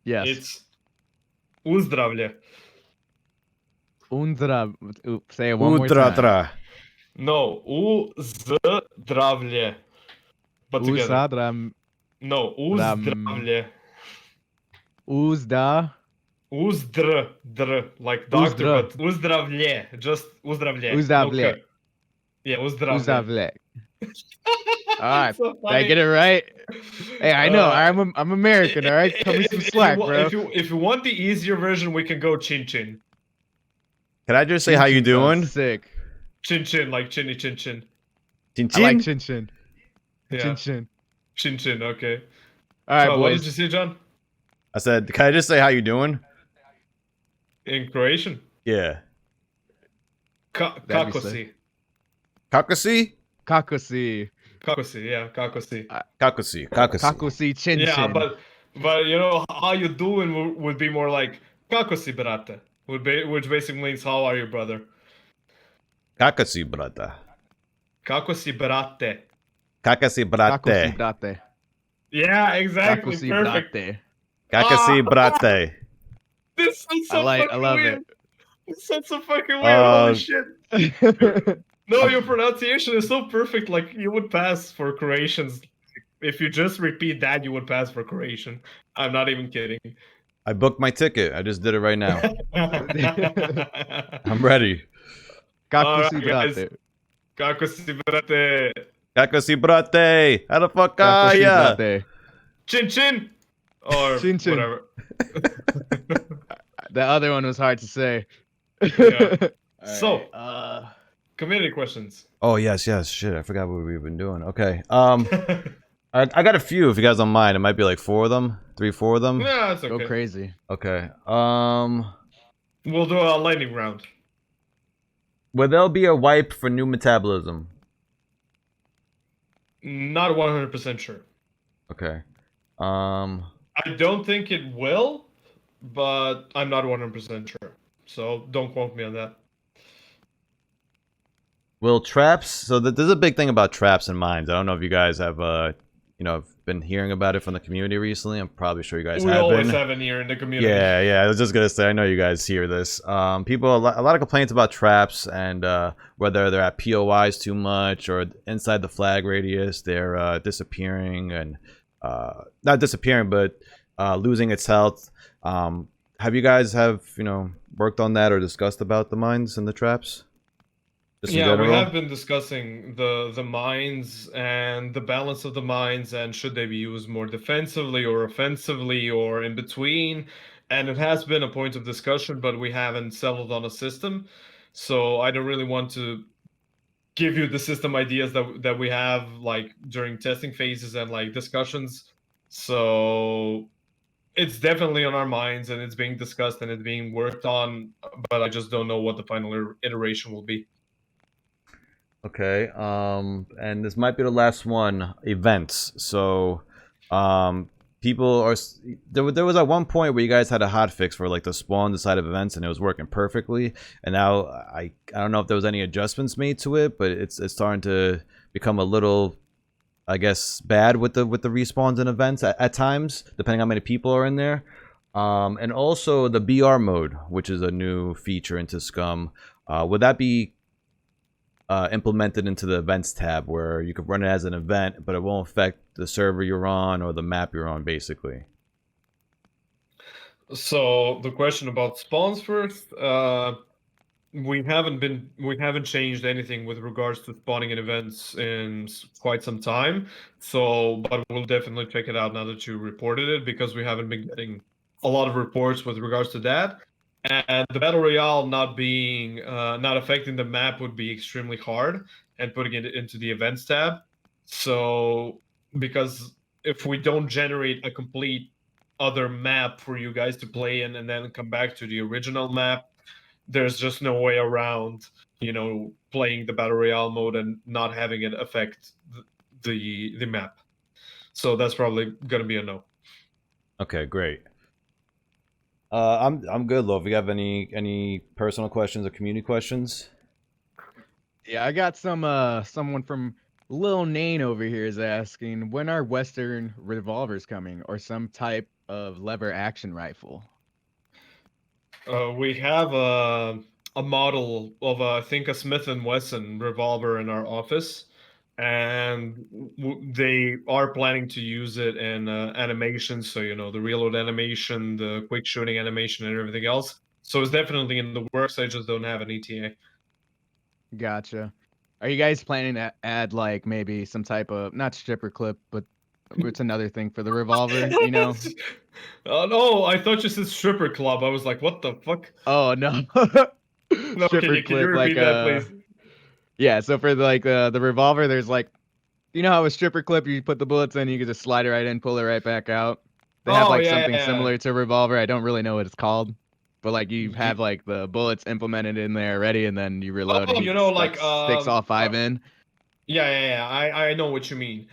Yes.
It's uzdravlje.
Say it one more time.
Utra.
No, uzdravlje. But together.
Uzadram.
No, uzdravlje.
Uzda.
Uzdr, like doctor,
Uzdra.
but uzdravlje, just uzdravlje.
Uzdravlje.
Okay. Yeah, uzdravlje.
Uzavlek. Alright.
So
Did I get it right? Hey, I know. I'm American, alright? Cut me some slack, bro.
If you want the easier version, we can go chin chin.
Can I just say how you doing?
Sick.
Chin chin, like chinny chin chin.
Chin
I like
chin?
chin chin.
Yeah.
Chin chin.
Chin chin, okay.
Alright,
What did
boys.
you say, John?
I said, can I just say how you doing?
In Croatian?
Yeah.
That'd be
Kakosi.
Kakasi?
Kakosi.
Kakosi, yeah, kakosi.
Kakasi.
Kakosi chin
Yeah,
chin.
but how you doing would be more like kakosi brate, which basically means how are you, brother?
Kakasi, brata.
Kakosi brate.
Kakasi,
Kakosi
brate.
brate.
Yeah, exactly.
Kakosi
Perfect.
brate.
Kakasi, brate.
This sounds so
I
fucking
love
weird.
it.
This sounds so fucking weird. Holy shit.
That's
No, your pronunciation is so perfect. Like, you would pass for Croatians. If you just repeat that, you would pass for Croatian. I'm not even kidding.
I booked my ticket. I just did it right now. I'm ready.
Kakosi
guys.
brate.
Kakosi brate.
Kakasi, brate. How the fuck are
Kakosi
ya?
brate.
Chin chin. Or
Chin chin.
whatever.
The other one was hard to say.
Yeah. So,
Alright,
community questions.
Oh, yes. Shit, I forgot what we've been doing. Okay. I got a few if you guys don't mind. It might be like 4 of them. 3, 4 of them.
Yeah, it's
go
okay.
crazy.
Okay.
We'll do a lightning round.
Will there be a wipe for new metabolism?
Not 100% sure.
Okay.
I don't think it will, but I'm not 100% sure. So don't quote me on that.
Will traps? So there's a big thing about traps and mines. I don't know if you guys have, been hearing about it from the community recently. I'm probably sure you guys
We
have
always
been.
have an ear in the community.
Yeah. I was just gonna say. I know you guys hear this. A lot of complaints about traps and whether they're at POIs too much or inside the flag radius, they're disappearing and not disappearing, but losing its health. Have you guys worked on that or discussed about the mines and the traps? Just in
Yeah, we
general?
have been discussing the mines and the balance of the mines and should they be used more defensively or offensively or in between. And it has been a point of discussion, but we haven't settled on a system. So I don't really want to give you the system ideas that we have like during testing phases and like discussions. So it's definitely on our minds and it's being discussed and it's being worked on, but I just don't know what the final iteration will be.
Okay. And this might be the last one. Events. So, people are there was at one point where you guys had a hot fix for like the spawn side of events and it was working perfectly, and now I don't know if there was any adjustments made to it, but it's starting to become a little, I guess, bad with the respawns and events at times, depending on how many people are in there. And also the BR mode, which is a new feature into Scum. Would that be implemented into the events tab where you could run it as an event, but it won't affect the server you're on or the map you're on, basically?
So the question about spawns first. We haven't changed anything with regards to spawning in events in quite some time. So, but we'll definitely check it out now that you reported it, because we haven't been getting a lot of reports with regards to that. And the battle royale not being not affecting the map would be extremely hard, and putting it into the events tab. So, because if we don't generate a complete other map for you guys to play in and then come back to the original map, there's just no way around, playing the battle royale mode and not having it affect the map. So that's probably gonna be a no.
Okay, great. I'm good, Lo. If you have any personal questions or community questions?
Yeah, I got someone from Lil Nane over here is asking, when are Western revolvers coming, or some type of lever action rifle?
We have a model of I think a Smith and Wesson revolver in our office, and they are planning to use it in animation. So the reload animation, the quick shooting animation, and everything else. So it's definitely in the works. I just don't have an ETA.
Gotcha. Are you guys planning to add like maybe some type of, not stripper clip, but it's another thing for the revolver, you know?
Oh no, I thought you said stripper club. I was like, what the fuck?
Oh no.
No,
Stripper
can you
clip, like
repeat that, please?
yeah, so for like the revolver, there's like, you know how a stripper clip, you put the bullets in, you can just slide it right in, pull it right back out. They have
Oh
like
yeah,
something
yeah.
similar to revolver. I don't really know what it's called, but like you have like the bullets implemented in there already, and then you reload
Oh,
and you
like
sticks all five in.
yeah. I know what you mean.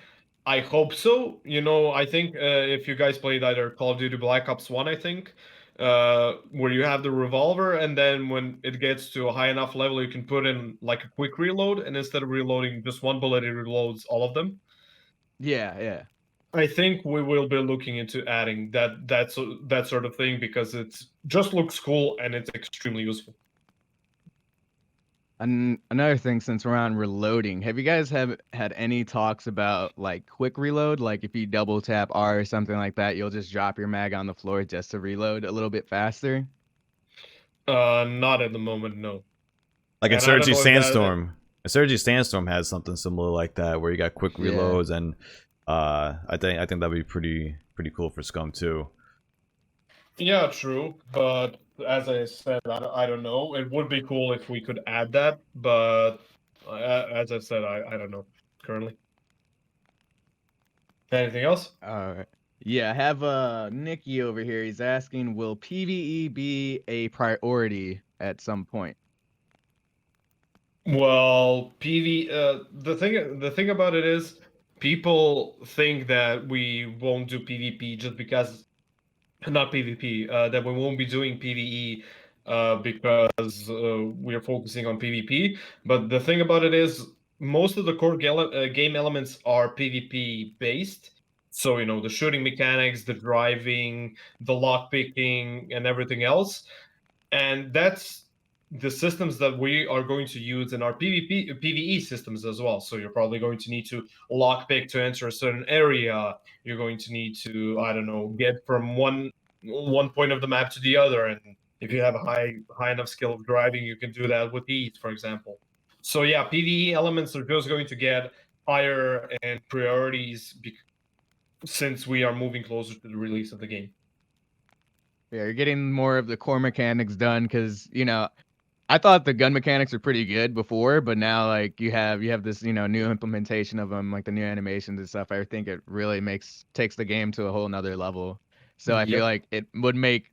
I hope so. I think if you guys played either Call of Duty Black Ops 1, I think, where you have the revolver, and then when it gets to a high enough level, you can put in like a quick reload, and instead of reloading just one bullet, it reloads all of them.
Yeah, yeah.
I think we will be looking into adding that sort of thing, because it's just looks cool and it's extremely useful.
And another thing, since we're on reloading, have you guys had any talks about like quick reload? Like if you double tap R or something like that, you'll just drop your mag on the floor just to reload a little bit faster?
Not at the moment, no.
Like
And I don't
Insurgency
know if that.
Sandstorm. Insurgency Sandstorm has something similar like that, where you got quick
Yeah.
reloads, and I think that'd be pretty cool for Scum too.
Yeah, true. But as I said, I don't know. It would be cool if we could add that, but as I said, I don't know currently. Anything else?
All right. Yeah, I have Nikki over here. He's asking, will PvE be a priority at some point?
Well, the thing about it is, people think that we won't do PvP just because, not PvP, that we won't be doing PvE because we're focusing on PvP. But the thing about it is, most of the core game elements are PvP based. So, the shooting mechanics, the driving, the lockpicking, and everything else. And that's the systems that we are going to use in our PvE systems as well. So you're probably going to need to lockpick to enter a certain area. You're going to need to, I don't know, get from one point of the map to the other. And if you have a high enough skill of driving, you can do that with ease, for example. So yeah, PvE elements are just going to get higher in priorities since we are moving closer to the release of the game.
Yeah, you're getting more of the core mechanics done because, I thought the gun mechanics were pretty good before, but now like you have this new implementation of them, like the new animations and stuff. I think it really takes the game to a whole nother level. So I feel like it would make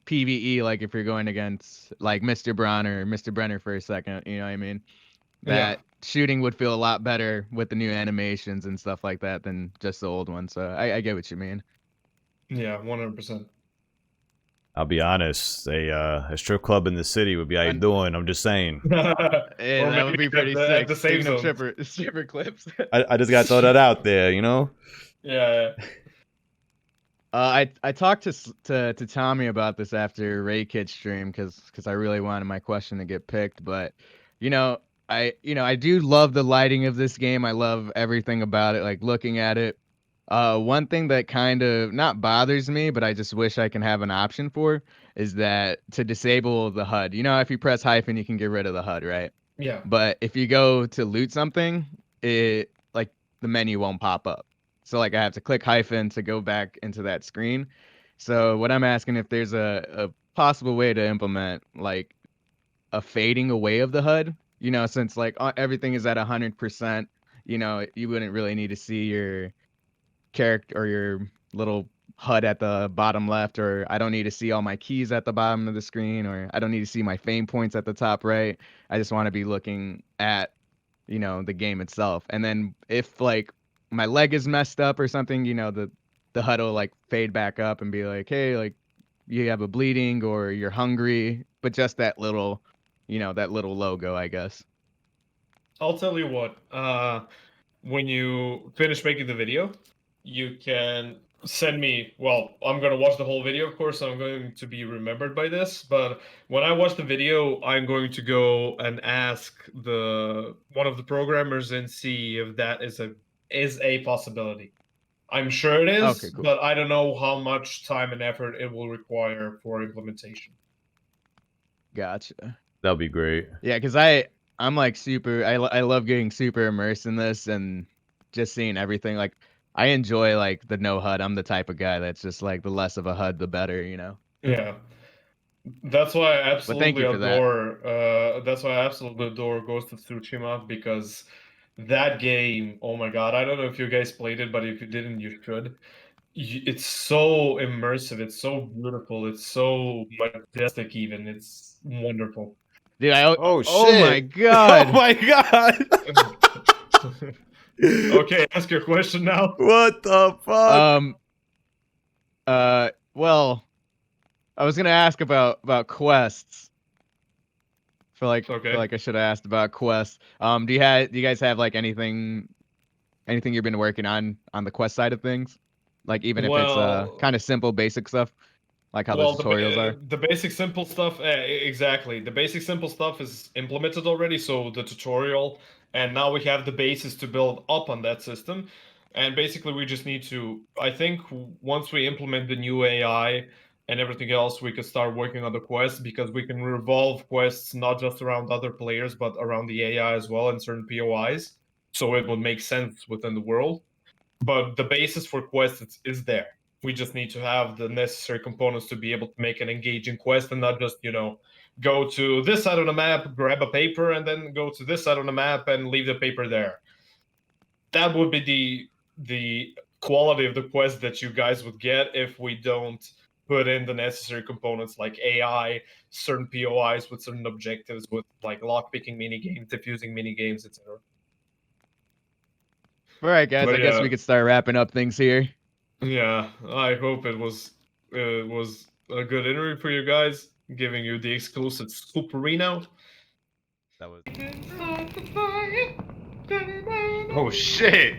PvE, like if you're going against like Mr. Braun or Mr. Brenner for a second, you know what I mean? That shooting would feel a lot better with the new animations and stuff like that than just the old one. So I get what you mean.
Yeah, 100%.
I'll be honest, a strip club in the city would be how you doing. I'm just saying.
Hey, that would be pretty sick.
The same
Speaking of stripper clips.
I just gotta throw that out there, you know.
Yeah.
I talked to Tommy about this after Ray Kid stream because I really wanted my question to get picked, but I do love the lighting of this game. I love everything about it, like looking at it. One thing that kind of not bothers me, but I just wish I can have an option for is that to disable the HUD. You know, if you press hyphen, you can get rid of the HUD, right?
Yeah.
But if you go to loot something, it like the menu won't pop up. So like I have to click hyphen to go back into that screen. So what I'm asking if there's a possible way to implement like a fading away of the HUD, you know, since like everything is at 100%, you know, you wouldn't really need to see your character or your little HUD at the bottom left, or I don't need to see all my keys at the bottom of the screen, or I don't need to see my fame points at the top right. I just want to be looking at, you know, the game itself. And then if like my leg is messed up or something, you know, the HUD will like fade back up and be like, hey, like you have a bleeding or you're hungry, but just that little, you know, that little logo, I guess.
I'll tell you what, when you finish making the video, you can send me, well, I'm going to watch the whole video, of course, so I'm going to be remembered by this, but when I watch the video, I'm going to go and ask one of the programmers and see if that is a possibility. I'm sure it is,
Okay, cool.
but I don't know how much time and effort it will require for implementation.
Gotcha.
That'll be great.
Yeah, because I'm like super, I love getting super immersed in this and just seeing everything. Like I enjoy like the no HUD. I'm the type of guy that's just like the less of a HUD, the better, you know?
Yeah. That's why I absolutely
you for that.
adore Ghost of Tsushima, because that game, oh my god, I don't know if you guys played it, but if you didn't, you should. It's so immersive, it's so beautiful, it's so majestic even, it's wonderful.
Dude,
Oh shit!
Oh my god!
Oh my god!
Okay, ask your question now.
What the fuck?
Well, I was gonna ask about quests. For like I should have asked about quests. Do you guys have like anything you've been working on the quest side of things? Like even if it's kind of simple, basic stuff, like how the tutorials are.
The basic simple stuff, exactly. The basic simple stuff is implemented already, so the tutorial, and now we have the basis to build up on that system. And basically, we just need to, I think, once we implement the new AI and everything else, we could start working on the quests, because we can revolve quests not just around other players, but around the AI as well and certain POIs. So it would make sense within the world. But the basis for quests is there. We just need to have the necessary components to be able to make an engaging quest and not just, you know, go to this side of the map, grab a paper, and then go to this side of the map and leave the paper there. That would be the quality of the quest that you guys would get if we don't put in the necessary components like AI, certain POIs with certain objectives, with like lockpicking minigames, diffusing minigames, etc.
All right, guys. I guess we could start wrapping up things here.
Yeah, I hope it was a good interview for you guys, giving you the exclusive scoop readout.
That was.
Oh shit!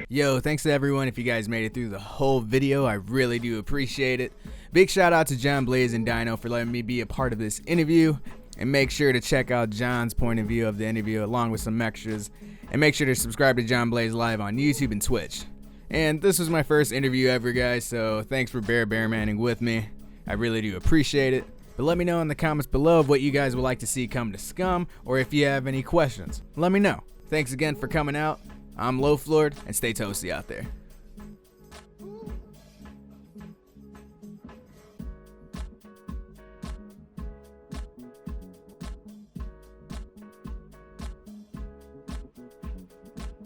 Yo, thanks to everyone if you guys made it through the whole video. I really do appreciate it. Big shout out to JonBlaze and D1no for letting me be a part of this interview. And make sure to check out John's point of view of the interview along with some extras. And make sure to subscribe to JonBlazeLive on YouTube and Twitch. And this was my first interview ever, guys, so thanks for bear-manning with me. I really do appreciate it. But let me know in the comments below of what you guys would like to see come to SCUM, or if you have any questions. Let me know. Thanks again for coming out. I'm Loaflord, and stay toasty out there.